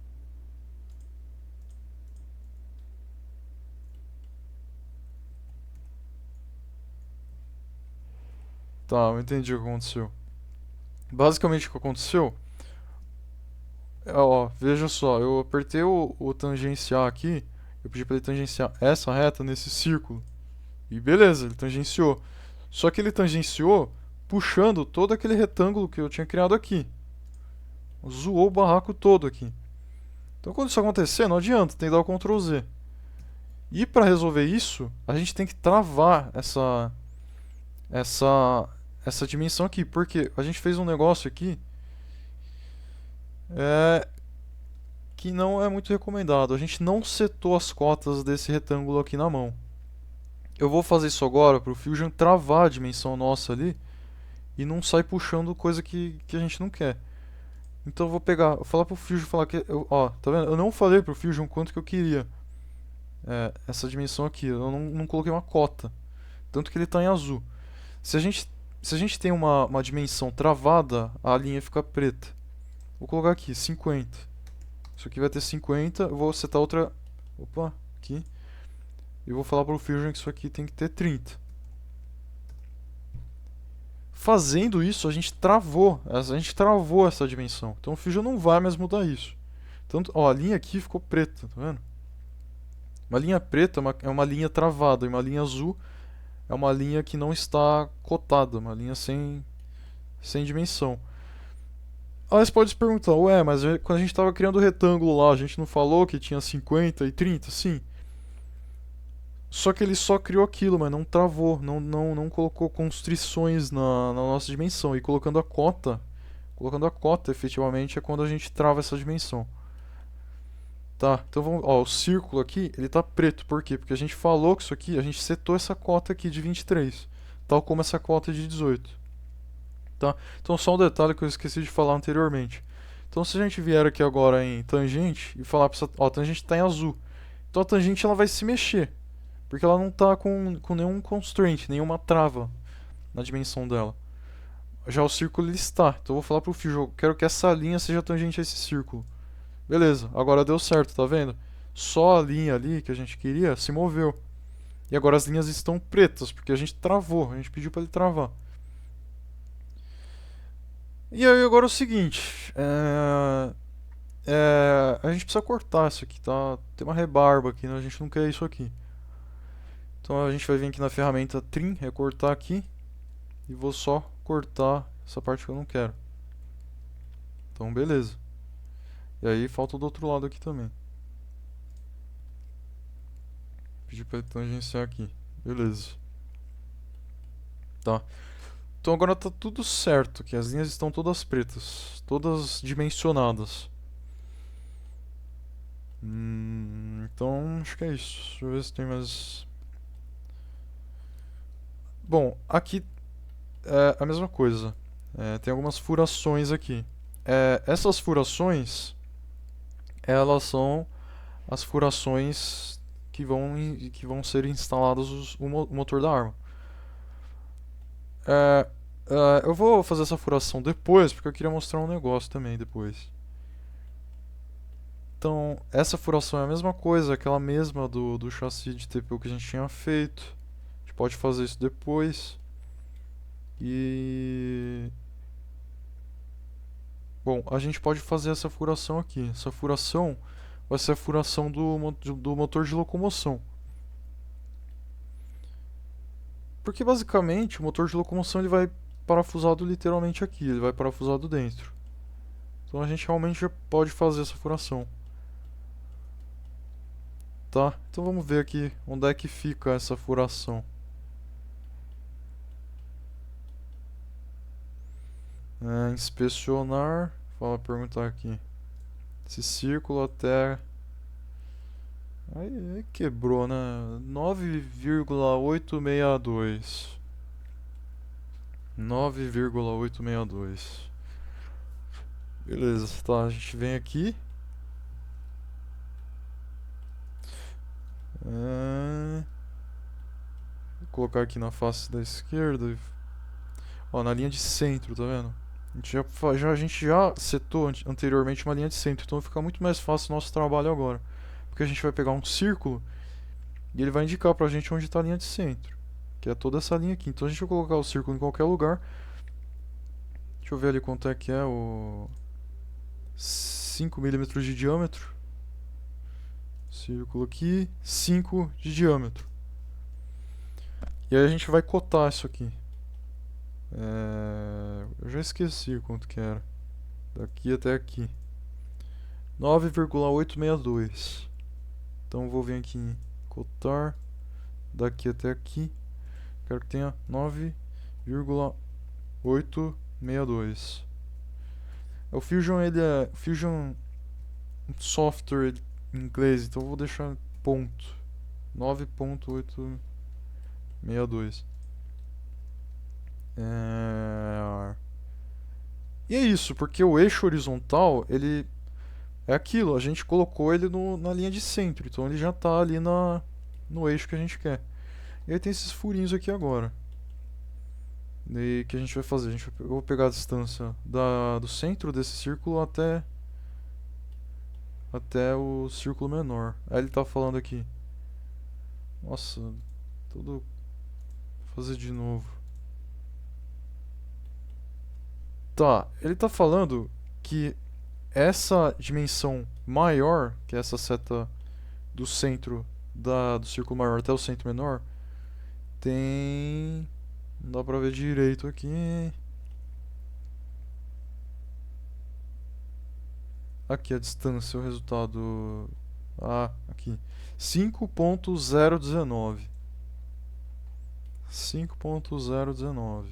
Tá, eu entendi o que aconteceu. Basicamente o que aconteceu ó, veja só, eu apertei o tangenciar aqui, eu pedi para ele tangenciar essa reta nesse círculo. E beleza, ele tangenciou. Só que ele tangenciou puxando todo aquele retângulo que eu tinha criado aqui. Zoou o barraco todo aqui. Então quando isso acontecer, não adianta, tem que dar o Ctrl Z. E para resolver isso, a gente tem que travar essa essa dimensão aqui, porque a gente fez um negócio aqui é, que não é muito recomendado. A gente não setou as cotas desse retângulo aqui na mão. Eu vou fazer isso agora para o Fusion travar a dimensão nossa ali e não sair puxando coisa que a gente não quer. Então eu vou pegar, vou falar pro Fusion falar que, ó, tá vendo? Eu não falei pro Fusion quanto que eu queria essa dimensão aqui. Eu não coloquei uma cota, tanto que ele está em azul. Se a gente se a gente tem uma dimensão travada, a linha fica preta. Vou colocar aqui 50. Isso aqui vai ter 50. Eu vou setar outra, opa, aqui. E vou falar pro Fusion que isso aqui tem que ter 30. Fazendo isso, a gente travou essa dimensão. Então o Fusion não vai mais mudar isso. Tanto, ó, a linha aqui ficou preta, tá vendo? Uma linha preta é uma linha travada, e uma linha azul é uma linha que não está cotada, uma linha sem dimensão. Aí você pode se perguntar, ué, mas quando a gente estava criando o retângulo lá, a gente não falou que tinha 50 e 30? Sim. Só que ele só criou aquilo, mas não travou, não colocou constrições na nossa dimensão. E colocando a cota efetivamente é quando a gente trava essa dimensão. Tá, então vamos, ó, o círculo aqui, ele tá preto, por quê? Porque a gente falou que isso aqui, a gente setou essa cota aqui de 23, tal como essa cota de 18. Tá? Então só um detalhe que eu esqueci de falar anteriormente. Então se a gente vier aqui agora em tangente e falar para essa, ó, a tangente está em azul. Então a tangente ela vai se mexer, porque ela não está com nenhum constraint, nenhuma trava na dimensão dela. Já o círculo ele está. Então eu vou falar para o Fusion, eu quero que essa linha seja tangente a esse círculo. Beleza, agora deu certo, tá vendo? Só a linha ali que a gente queria se moveu. E agora as linhas estão pretas, porque a gente travou, a gente pediu para ele travar. E aí agora é o seguinte, a gente precisa cortar isso aqui, tá? Tem uma rebarba aqui, né? A gente não quer isso aqui. Então a gente vai vir aqui na ferramenta Trim, recortar aqui. E vou só cortar essa parte que eu não quero. Então beleza. E aí falta do outro lado aqui também. Pedir para ele tangenciar aqui. Beleza. Tá. Então agora tá tudo certo aqui. As linhas estão todas pretas. Todas dimensionadas. Então acho que é isso. Deixa eu ver se tem mais. Bom, aqui é a mesma coisa. Tem algumas furações aqui. Essas furações, elas são as furações que vão ser instalados o motor da arma. É, eu vou fazer essa furação depois, porque eu queria mostrar um negócio também depois. Então, essa furação é a mesma coisa, aquela mesma do chassi de TPU que a gente tinha feito. A gente pode fazer isso depois. E... Bom, a gente pode fazer essa furação aqui. Essa furação vai ser a furação do motor de locomoção. Porque basicamente o motor de locomoção ele vai parafusado literalmente aqui, ele vai parafusado dentro. Então a gente realmente já pode fazer essa furação. Tá, então vamos ver aqui onde é que fica essa furação. Inspecionar, fala perguntar aqui. Esse círculo até... Aí quebrou, né? 9,862. 9,862. Beleza, tá, a gente vem aqui. Vou colocar aqui na face da esquerda. Ó, na linha de centro, tá vendo? A gente já setou anteriormente uma linha de centro, então vai ficar muito mais fácil o nosso trabalho agora. Porque a gente vai pegar um círculo e ele vai indicar pra gente onde está a linha de centro, que é toda essa linha aqui. Então a gente vai colocar o círculo em qualquer lugar. Deixa eu ver ali quanto é que é o 5 milímetros de diâmetro. Círculo aqui, 5 de diâmetro. E aí a gente vai cotar isso aqui. Eu já esqueci quanto que era. Daqui até aqui. 9,862. Então vou vir aqui em cotar. Daqui até aqui. Quero que tenha 9,862. O Fusion, ele é Fusion software em inglês, então eu vou deixar ponto. 9,862. E é isso, porque o eixo horizontal, ele é aquilo, a gente colocou ele na linha de centro, então ele já está ali no eixo que a gente quer. E aí tem esses furinhos aqui agora. E que a gente vai fazer? Eu vou pegar a distância do centro desse círculo até o círculo menor. Aí ele tá falando aqui. Nossa, tudo. Vou fazer de novo. Tá, ele tá falando que essa dimensão maior, que é essa seta do centro do círculo maior até o centro menor, tem... Não dá pra ver direito aqui. Aqui a distância, o resultado... aqui. 5.019. 5.019.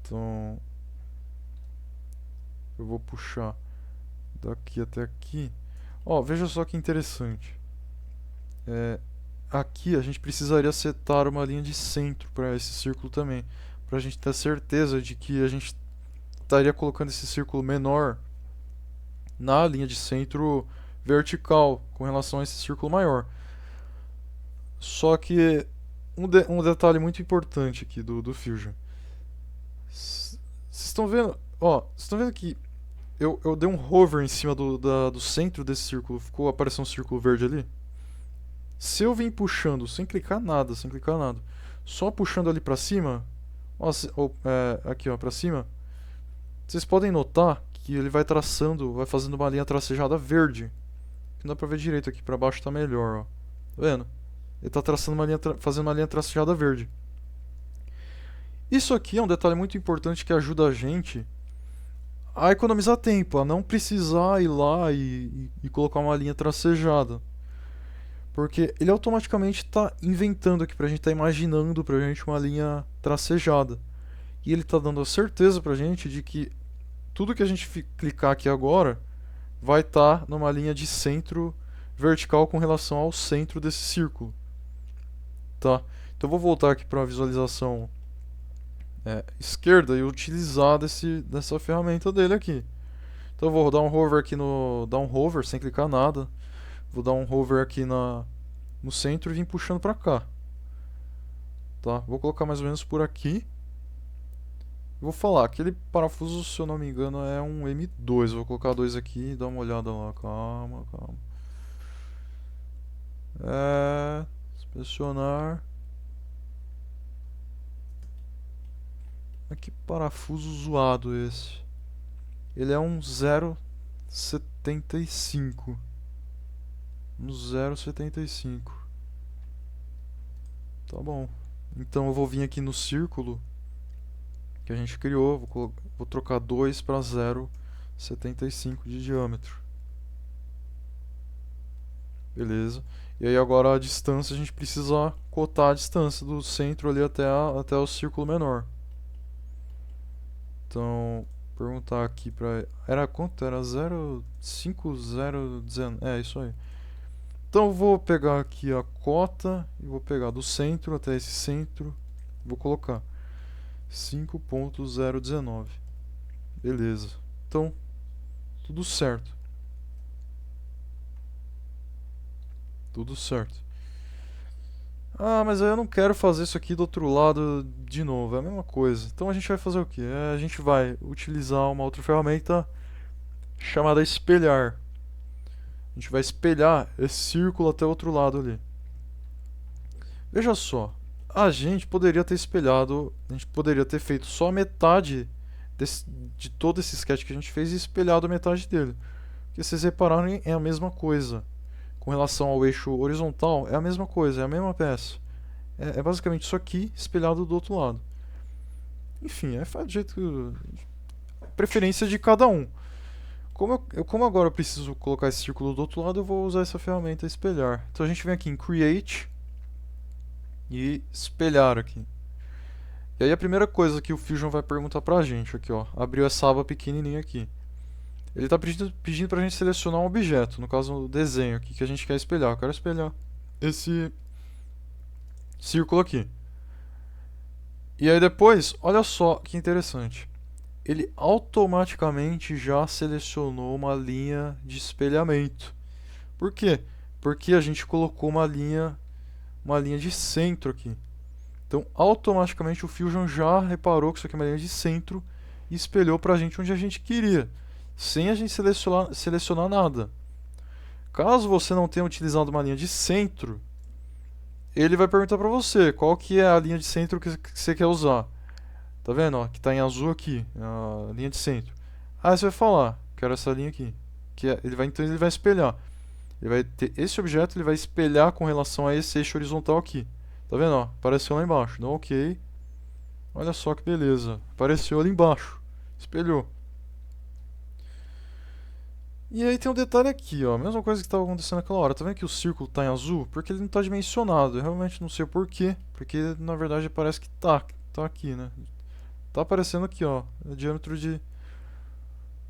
Então... Eu vou puxar daqui até aqui. Ó, veja só que interessante. Aqui a gente precisaria setar uma linha de centro para esse círculo também, para a gente ter certeza de que a gente estaria colocando esse círculo menor na linha de centro vertical com relação a esse círculo maior. Só que um detalhe muito importante aqui do Fusion. Vocês estão vendo? Ó, vocês estão vendo que eu dei um hover em cima do centro desse círculo, ficou aparecendo um círculo verde ali? Se eu vim puxando sem clicar nada, só puxando ali pra cima, ó, aqui ó, pra cima, vocês podem notar que ele vai fazendo uma linha tracejada verde. Não dá pra ver direito aqui, pra baixo tá melhor, ó. Tá vendo? Ele tá fazendo uma linha tracejada verde. Isso aqui é um detalhe muito importante que ajuda a gente a economizar tempo, a não precisar ir lá e colocar uma linha tracejada. Porque ele automaticamente está inventando aqui pra gente, está imaginando pra gente uma linha tracejada. E ele está dando a certeza pra gente de que tudo que a gente clicar aqui agora vai estar numa linha de centro vertical com relação ao centro desse círculo. Tá? Então eu vou voltar aqui para a visualização esquerda e utilizar dessa ferramenta dele aqui. Então eu vou dar um hover aqui dar um hover sem clicar nada. Vou dar um hover aqui no centro e vir puxando pra cá. Tá? Vou colocar mais ou menos por aqui. Vou falar, aquele parafuso, se eu não me engano, é um M2. Vou colocar dois aqui e dar uma olhada lá. Calma, calma. Inspecionar. Que parafuso zoado esse. Ele é um 0,75. Um 0,75. Tá bom. Então eu vou vir aqui no círculo que a gente criou. Vou trocar 2 para 0,75 de diâmetro. Beleza. E aí agora a distância, a gente precisa cotar a distância do centro ali até o círculo menor. Então, perguntar aqui pra... Era quanto? Era 0,5019. É, isso aí. Então eu vou pegar aqui a cota e vou pegar do centro até esse centro. Vou colocar 5.019. Beleza. Então, tudo certo. Tudo certo. Ah, mas aí eu não quero fazer isso aqui do outro lado de novo. É a mesma coisa. Então a gente vai fazer o quê? A gente vai utilizar uma outra ferramenta chamada espelhar. A gente vai espelhar esse círculo até o outro lado ali. Veja só, a gente poderia ter espelhado, a gente poderia ter feito só metade de todo esse sketch que a gente fez e espelhado a metade dele. Porque vocês repararem, é a mesma coisa. Com relação ao eixo horizontal, é a mesma coisa, é a mesma peça. É basicamente isso aqui espelhado do outro lado. Enfim, faz do jeito que... Preferência de cada um. Como agora eu preciso colocar esse círculo do outro lado, eu vou usar essa ferramenta espelhar. Então a gente vem aqui em Create e espelhar aqui. E aí a primeira coisa que o Fusion vai perguntar pra gente aqui, ó, abriu essa aba pequenininha aqui. Ele está pedindo pra gente selecionar um objeto, no caso o desenho aqui que a gente quer espelhar. Eu quero espelhar esse círculo aqui. E aí depois, olha só que interessante. Ele automaticamente já selecionou uma linha de espelhamento. Por quê? Porque a gente colocou uma linha de centro aqui. Então, automaticamente o Fusion já reparou que isso aqui é uma linha de centro e espelhou pra gente onde a gente queria, sem a gente selecionar nada. Caso você não tenha utilizado uma linha de centro, ele vai perguntar pra você qual que é a linha de centro que você quer usar. Tá vendo? Ó, que está em azul aqui, a linha de centro. Aí você vai falar, quero essa linha aqui. Então ele vai espelhar. Ele vai ter esse objeto, ele vai espelhar com relação a esse eixo horizontal aqui. Tá vendo? Ó, apareceu lá embaixo. Então, ok. Olha só que beleza. Apareceu ali embaixo. Espelhou. E aí tem um detalhe aqui, ó. A mesma coisa que estava acontecendo naquela hora. Tá vendo que o círculo está em azul? Porque ele não está dimensionado. Eu realmente não sei porquê. Porque na verdade parece que tá aqui, né? Tá aparecendo aqui, ó, o diâmetro de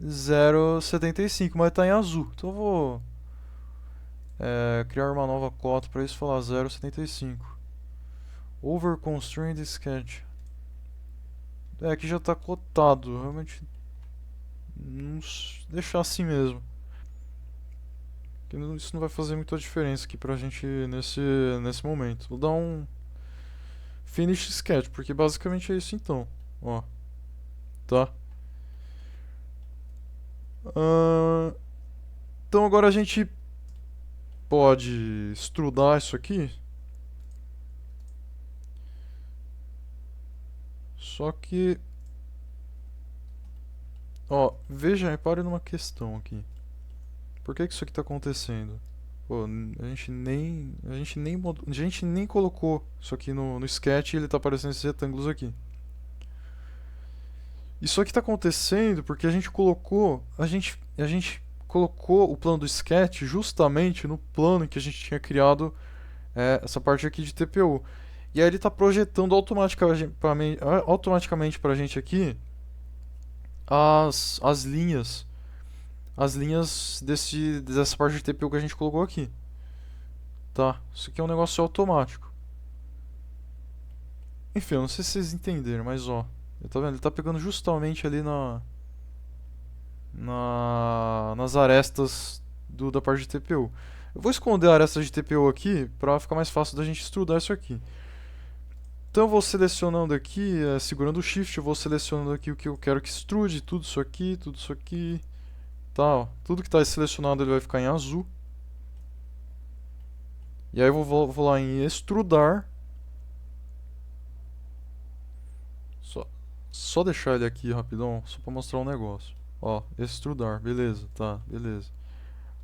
0,75, mas tá em azul. Então eu vou criar uma nova cota para isso, falar 0,75. Over constrained sketch. Aqui já tá cotado, realmente deixar assim mesmo. Isso não vai fazer muita diferença aqui pra gente nesse momento. Vou dar um finish sketch, porque basicamente é isso então, ó. Tá? Então agora a gente pode extrudar isso aqui. Só que... Ó, veja, repare numa questão aqui. Por que isso aqui está acontecendo? Pô, a gente nem colocou isso aqui no sketch e ele está aparecendo esses retângulos aqui. Isso aqui está acontecendo porque a gente colocou o plano do sketch justamente no plano em que a gente tinha criado essa parte aqui de TPU. E aí ele está projetando automaticamente para a gente aqui as linhas dessa parte de TPU que a gente colocou aqui. Tá? Isso aqui é um negócio automático. Enfim, eu não sei se vocês entenderam, mas ó, tá vendo? Ele tá pegando justamente ali nas arestas da parte de TPU. Eu vou esconder a aresta de TPU aqui para ficar mais fácil da gente estudar isso aqui. Então eu vou selecionando aqui, segurando o Shift, eu vou selecionando aqui o que eu quero que extrude, tudo isso aqui, tá, ó. Tudo que está selecionado ele vai ficar em azul. E aí eu vou lá em extrudar. Só deixar ele aqui rapidão, só para mostrar um negócio. Ó, extrudar, beleza, tá, beleza.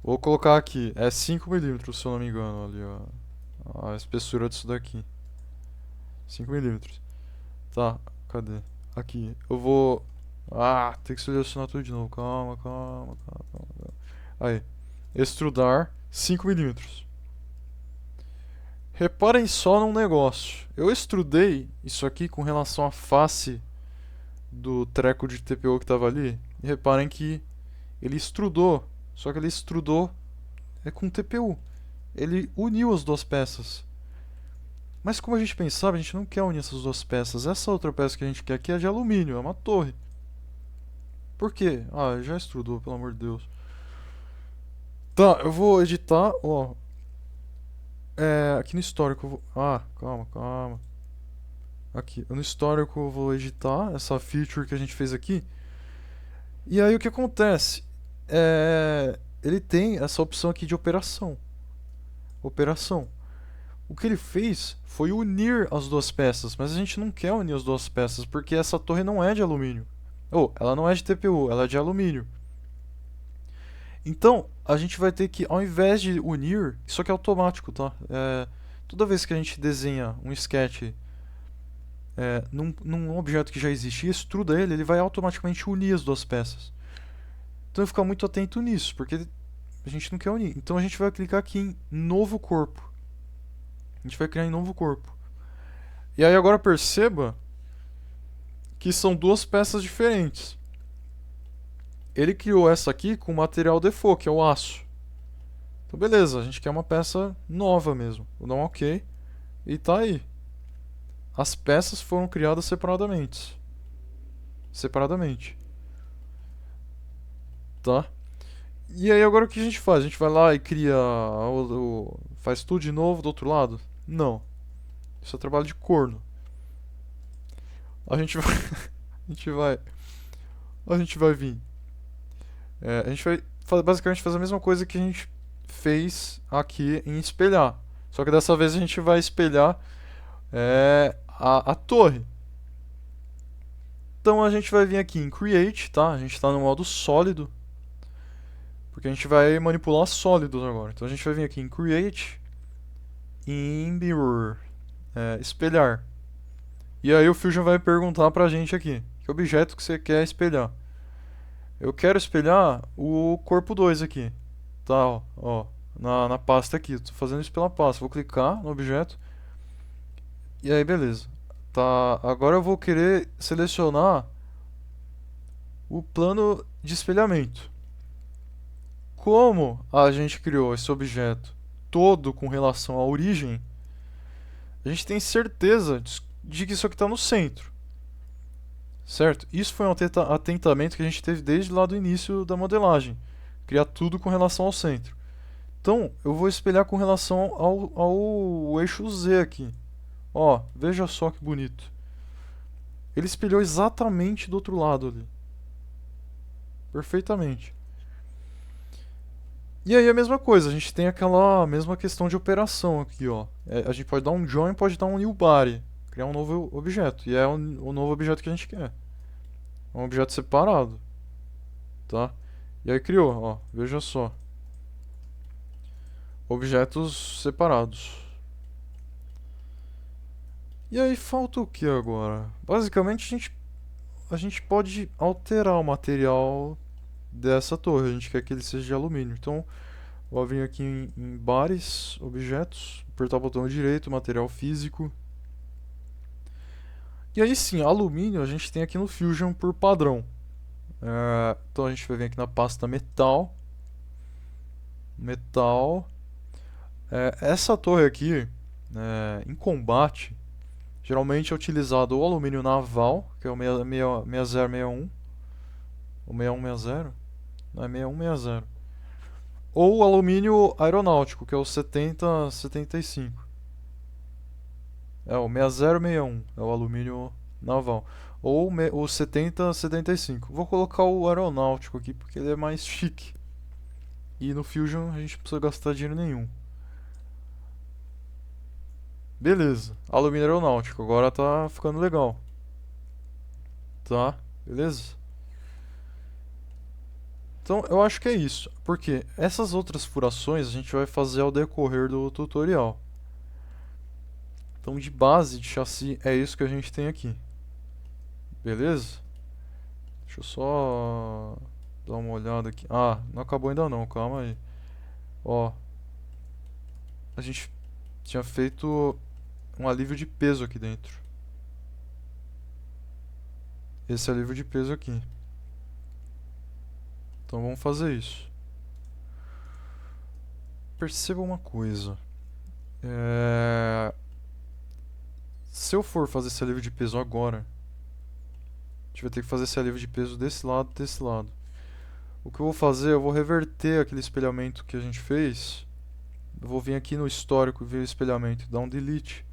Vou colocar aqui, é 5 milímetros, se eu não me engano, ali, ó. A espessura disso daqui. 5 milímetros. Tá, cadê? Aqui, eu vou... Ah, tem que selecionar tudo de novo. Calma. Aí, extrudar 5 milímetros. Reparem só num negócio. Eu extrudei isso aqui com relação à face do treco de TPU que estava ali. E reparem que ele extrudou. Só que ele extrudou com TPU. Ele uniu as duas peças. Mas como a gente pensava, a gente não quer unir essas duas peças. Essa outra peça que a gente quer aqui é de alumínio, é uma torre. Por quê? Ah, já extrudou, pelo amor de Deus. Tá, eu vou editar, ó. Aqui no histórico eu vou... Ah, calma. Aqui, no histórico eu vou editar essa feature que a gente fez aqui. E aí o que acontece? Ele tem essa opção aqui de operação. Operação. O que ele fez foi unir as duas peças, mas a gente não quer unir as duas peças porque essa torre não é de alumínio. Ou, ela não é de TPU, ela é de alumínio. Então, a gente vai ter que, ao invés de unir, isso aqui é automático, tá? Toda vez que a gente desenha um sketch num objeto que já existe e extruda ele, ele vai automaticamente unir as duas peças. Então, ficar muito atento nisso, porque a gente não quer unir. Então, a gente vai clicar aqui em Novo Corpo. A gente vai criar em Novo Corpo. E aí, agora perceba que são duas peças diferentes. Ele criou essa aqui com material default, que é o aço. Então beleza, a gente quer uma peça nova mesmo. Vou dar um OK. E tá aí. As peças foram criadas separadamente. Tá? E aí agora o que a gente faz? A gente vai lá e cria... faz tudo de novo do outro lado? Não. Isso é trabalho de corno. A gente vai... a gente vai vir. A gente vai basicamente fazer a mesma coisa que a gente fez aqui em espelhar. Só que dessa vez a gente vai espelhar a torre. Então a gente vai vir aqui em Create, tá? A gente está no modo sólido. Porque a gente vai manipular sólidos agora. Então a gente vai vir aqui em Create, em Mirror, espelhar. E aí o Fusion vai perguntar pra gente aqui, que objeto que você quer espelhar. Eu quero espelhar o corpo 2 aqui. Tá, ó, na pasta aqui. Estou fazendo isso pela pasta. Vou clicar no objeto. E aí, beleza. Tá, agora eu vou querer selecionar o plano de espelhamento. Como a gente criou esse objeto todo com relação à origem, a gente tem certeza de que isso aqui está no centro. Certo? Isso foi um atentamento que a gente teve desde lá do início da modelagem. Criar tudo com relação ao centro. Então, eu vou espelhar com relação ao eixo Z aqui. Ó, veja só que bonito. Ele espelhou exatamente do outro lado ali. Perfeitamente. E aí a mesma coisa, a gente tem aquela mesma questão de operação aqui, ó. A gente pode dar um join, pode dar um new body. Criar um novo objeto. E é o novo objeto que a gente quer. É um objeto separado. Tá? E aí criou, ó. Veja só. Objetos separados. E aí falta o que agora? Basicamente a gente pode alterar o material dessa torre. A gente quer que ele seja de alumínio. Então vou vir aqui em bares, objetos, apertar o botão direito, material físico. E aí sim, alumínio a gente tem aqui no Fusion por padrão. Então a gente vai vir aqui na pasta metal. Essa torre aqui, em combate, geralmente é utilizado o alumínio naval, que é o 6061, ou 6160, não é 6160, ou alumínio aeronáutico, que é o 7075. É o 6061, é o alumínio naval. Ou o 7075. Vou colocar o aeronáutico aqui porque ele é mais chique. E no Fusion a gente não precisa gastar dinheiro nenhum. Beleza, alumínio aeronáutico, agora tá ficando legal. Tá, beleza? Então eu acho que é isso, porque essas outras furações a gente vai fazer ao decorrer do tutorial. Então de base de chassi é isso que a gente tem aqui. Beleza? Deixa eu só dar uma olhada aqui. Ah, não acabou ainda não, calma aí. Ó, a gente tinha feito um alívio de peso aqui dentro. Esse alívio de peso aqui. Então vamos fazer isso. Perceba uma coisa. Se eu for fazer esse alívio de peso agora, a gente vai ter que fazer esse alívio de peso desse lado e desse lado. O que eu vou fazer, eu vou reverter aquele espelhamento que a gente fez. Eu vou vir aqui no histórico e ver o espelhamento, dar um delete.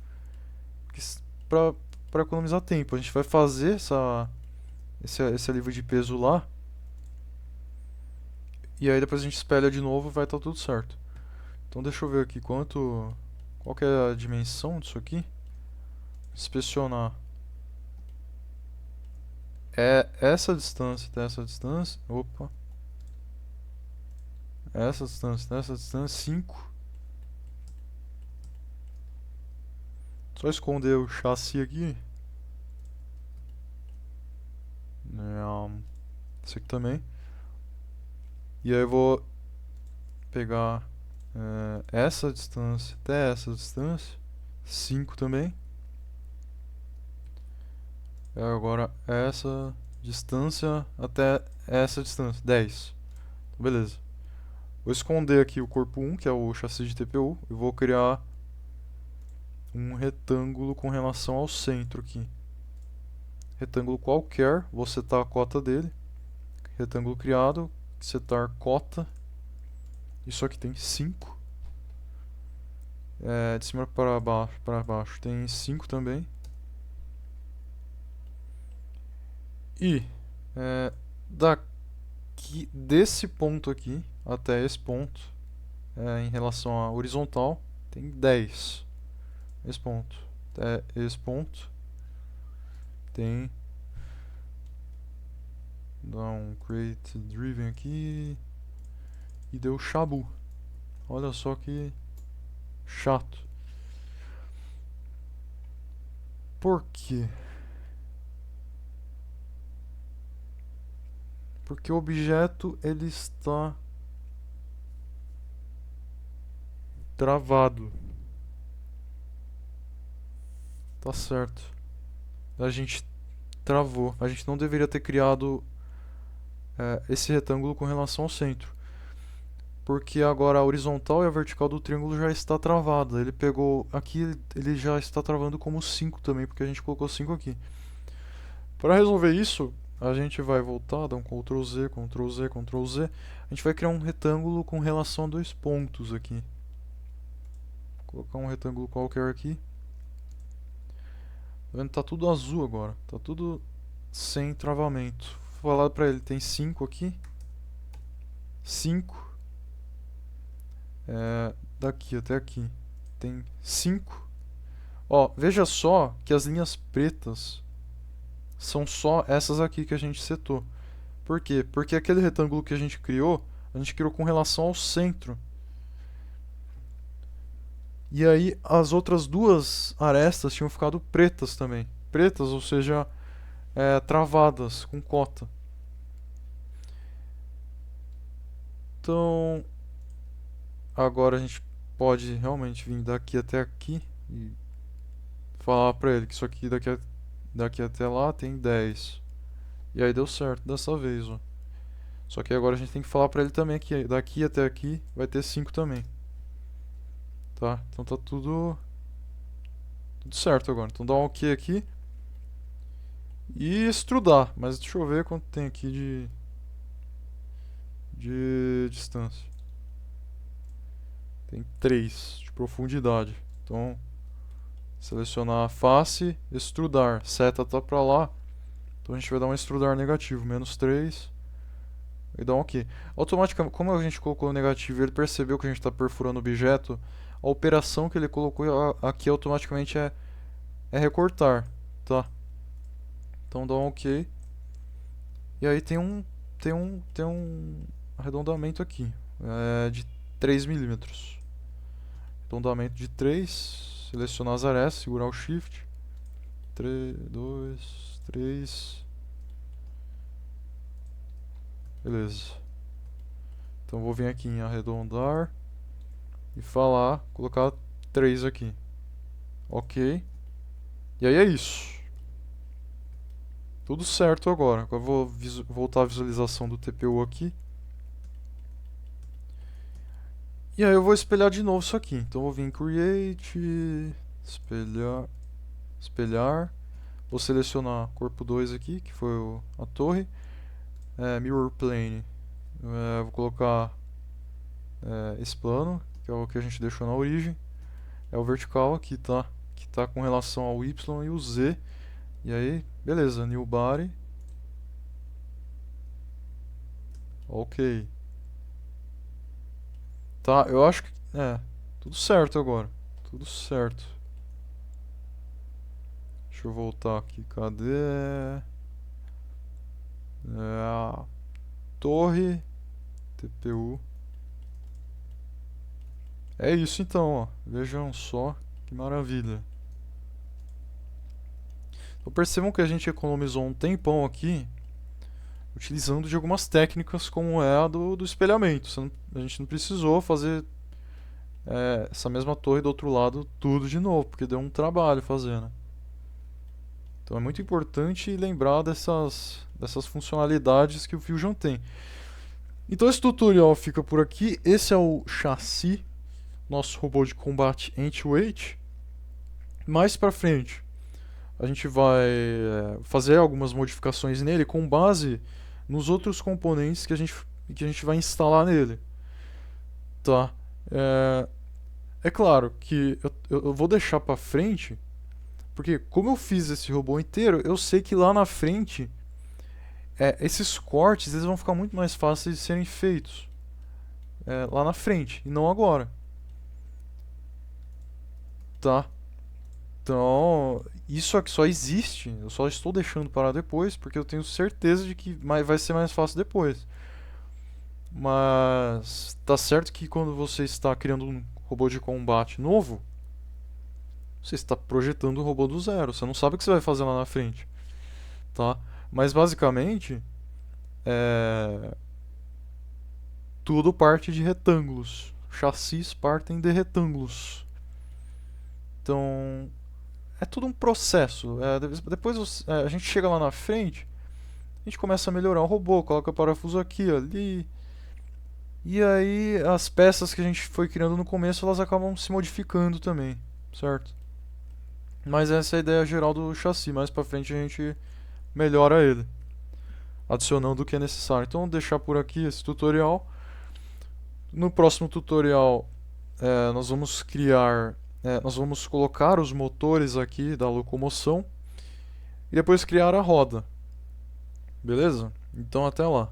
Para economizar tempo. A gente vai fazer esse alívio de peso lá. E aí depois a gente espelha de novo e vai estar tudo certo. Então deixa eu ver aqui qual que é a dimensão disso aqui. Inspecionar. É essa distância até essa distância. Opa. Essa distância, 5. Só esconder o chassi aqui. Esse aqui também. E aí eu vou pegar essa distância até essa distância. 5 também. E agora essa distância até essa distância. 10. Então, beleza. Vou esconder aqui o corpo 1, que é o chassi de TPU. E vou criar um retângulo com relação ao centro aqui. Retângulo qualquer, vou setar a cota dele. Retângulo criado, setar cota. Isso aqui tem 5. De cima para baixo tem 5 também. E daqui, desse ponto aqui até esse ponto, em relação à horizontal, tem 10. Esse ponto até esse ponto tem. Dá um create driven aqui e deu chabu. Olha só que chato. Por quê? Porque o objeto ele está travado. Tá certo. A gente travou. A gente não deveria ter criado esse retângulo com relação ao centro. Porque agora a horizontal e a vertical do triângulo já está travada. Ele pegou aqui, ele já está travando como 5 também, porque a gente colocou 5 aqui. Para resolver isso, a gente vai voltar, dar um Ctrl Z, Ctrl Z, Ctrl Z. A gente vai criar um retângulo com relação a 2 pontos aqui. Vou colocar um retângulo qualquer aqui. Tá vendo? Tá tudo azul agora. Tá tudo sem travamento. Vou falar pra ele, tem 5 aqui. 5. Daqui até aqui tem 5. Ó, veja só que as linhas pretas são só essas aqui que a gente setou. Por quê? Porque aquele retângulo que a gente criou com relação ao centro. E aí as outras duas arestas tinham ficado pretas também. Pretas, ou seja, travadas, com cota. Então, agora a gente pode realmente vir daqui até aqui e falar pra ele que isso aqui daqui até lá tem 10. E aí deu certo dessa vez, ó. Só que agora a gente tem que falar pra ele também que daqui até aqui vai ter 5 também. Tá? Então tá tudo certo agora. Então dá um OK aqui. E extrudar. Mas deixa eu ver quanto tem aqui de distância. Tem 3 de profundidade. Então, selecionar a face, extrudar. Seta tá pra lá. Então a gente vai dar um extrudar negativo, -3. E dá um OK. Automaticamente, como a gente colocou o negativo e ele percebeu que a gente está perfurando o objeto, a operação que ele colocou aqui automaticamente é recortar, tá? Então dá um OK. E aí tem um arredondamento aqui, de 3 milímetros. Arredondamento de 3, selecionar as arestas, segurar o Shift. 3, 2, 3. Beleza. Então vou vir aqui em arredondar e colocar 3 aqui. OK. E aí é isso. Tudo certo agora. Agora eu vou voltar à visualização do TPU aqui. E aí eu vou espelhar de novo isso aqui. Então eu vou vir em Create, espelhar. Vou selecionar corpo 2 aqui, que foi a torre. Mirror Plane. Vou colocar esse plano, que é o que a gente deixou na origem. É o vertical aqui, tá? Que tá com relação ao Y e o Z. E aí, beleza, New Body. OK. Tá, eu acho que... tudo certo agora. Tudo certo. Deixa eu voltar aqui. Cadê? A torre. TPU. É isso então, ó. Vejam só que maravilha. Então percebam que a gente economizou um tempão aqui utilizando de algumas técnicas como é a do espelhamento. A gente não precisou fazer essa mesma torre do outro lado tudo de novo, porque deu um trabalho fazer, né? Então é muito importante lembrar dessas funcionalidades que o Fusion tem. Então esse tutorial fica por aqui. Esse é o chassi, nosso robô de combate Anti-Weight. Mais pra frente, a gente vai fazer algumas modificações nele com base nos outros componentes que a gente vai instalar nele. Tá? É claro que eu vou deixar pra frente, porque como eu fiz esse robô inteiro, eu sei que lá na frente esses cortes eles vão ficar muito mais fáceis de serem feitos lá na frente, e não agora. Tá? Então, isso aqui só existe, eu só estou deixando para depois, porque eu tenho certeza de que vai ser mais fácil depois. Mas tá certo que quando você está criando um robô de combate novo, você está projetando o robô do zero, você não sabe o que você vai fazer lá na frente, tá? Mas basicamente, tudo parte de retângulos, chassis partem de retângulos. Então, é tudo um processo. Depois a gente chega lá na frente, a gente começa a melhorar o robô, coloca parafuso aqui, ali. E aí as peças que a gente foi criando no começo, elas acabam se modificando também, certo? Mas essa é a ideia geral do chassi. Mais pra frente a gente melhora ele, adicionando o que é necessário. Então vou deixar por aqui esse tutorial. No próximo tutorial nós vamos colocar os motores aqui da locomoção e depois criar a roda. Beleza? Então até lá.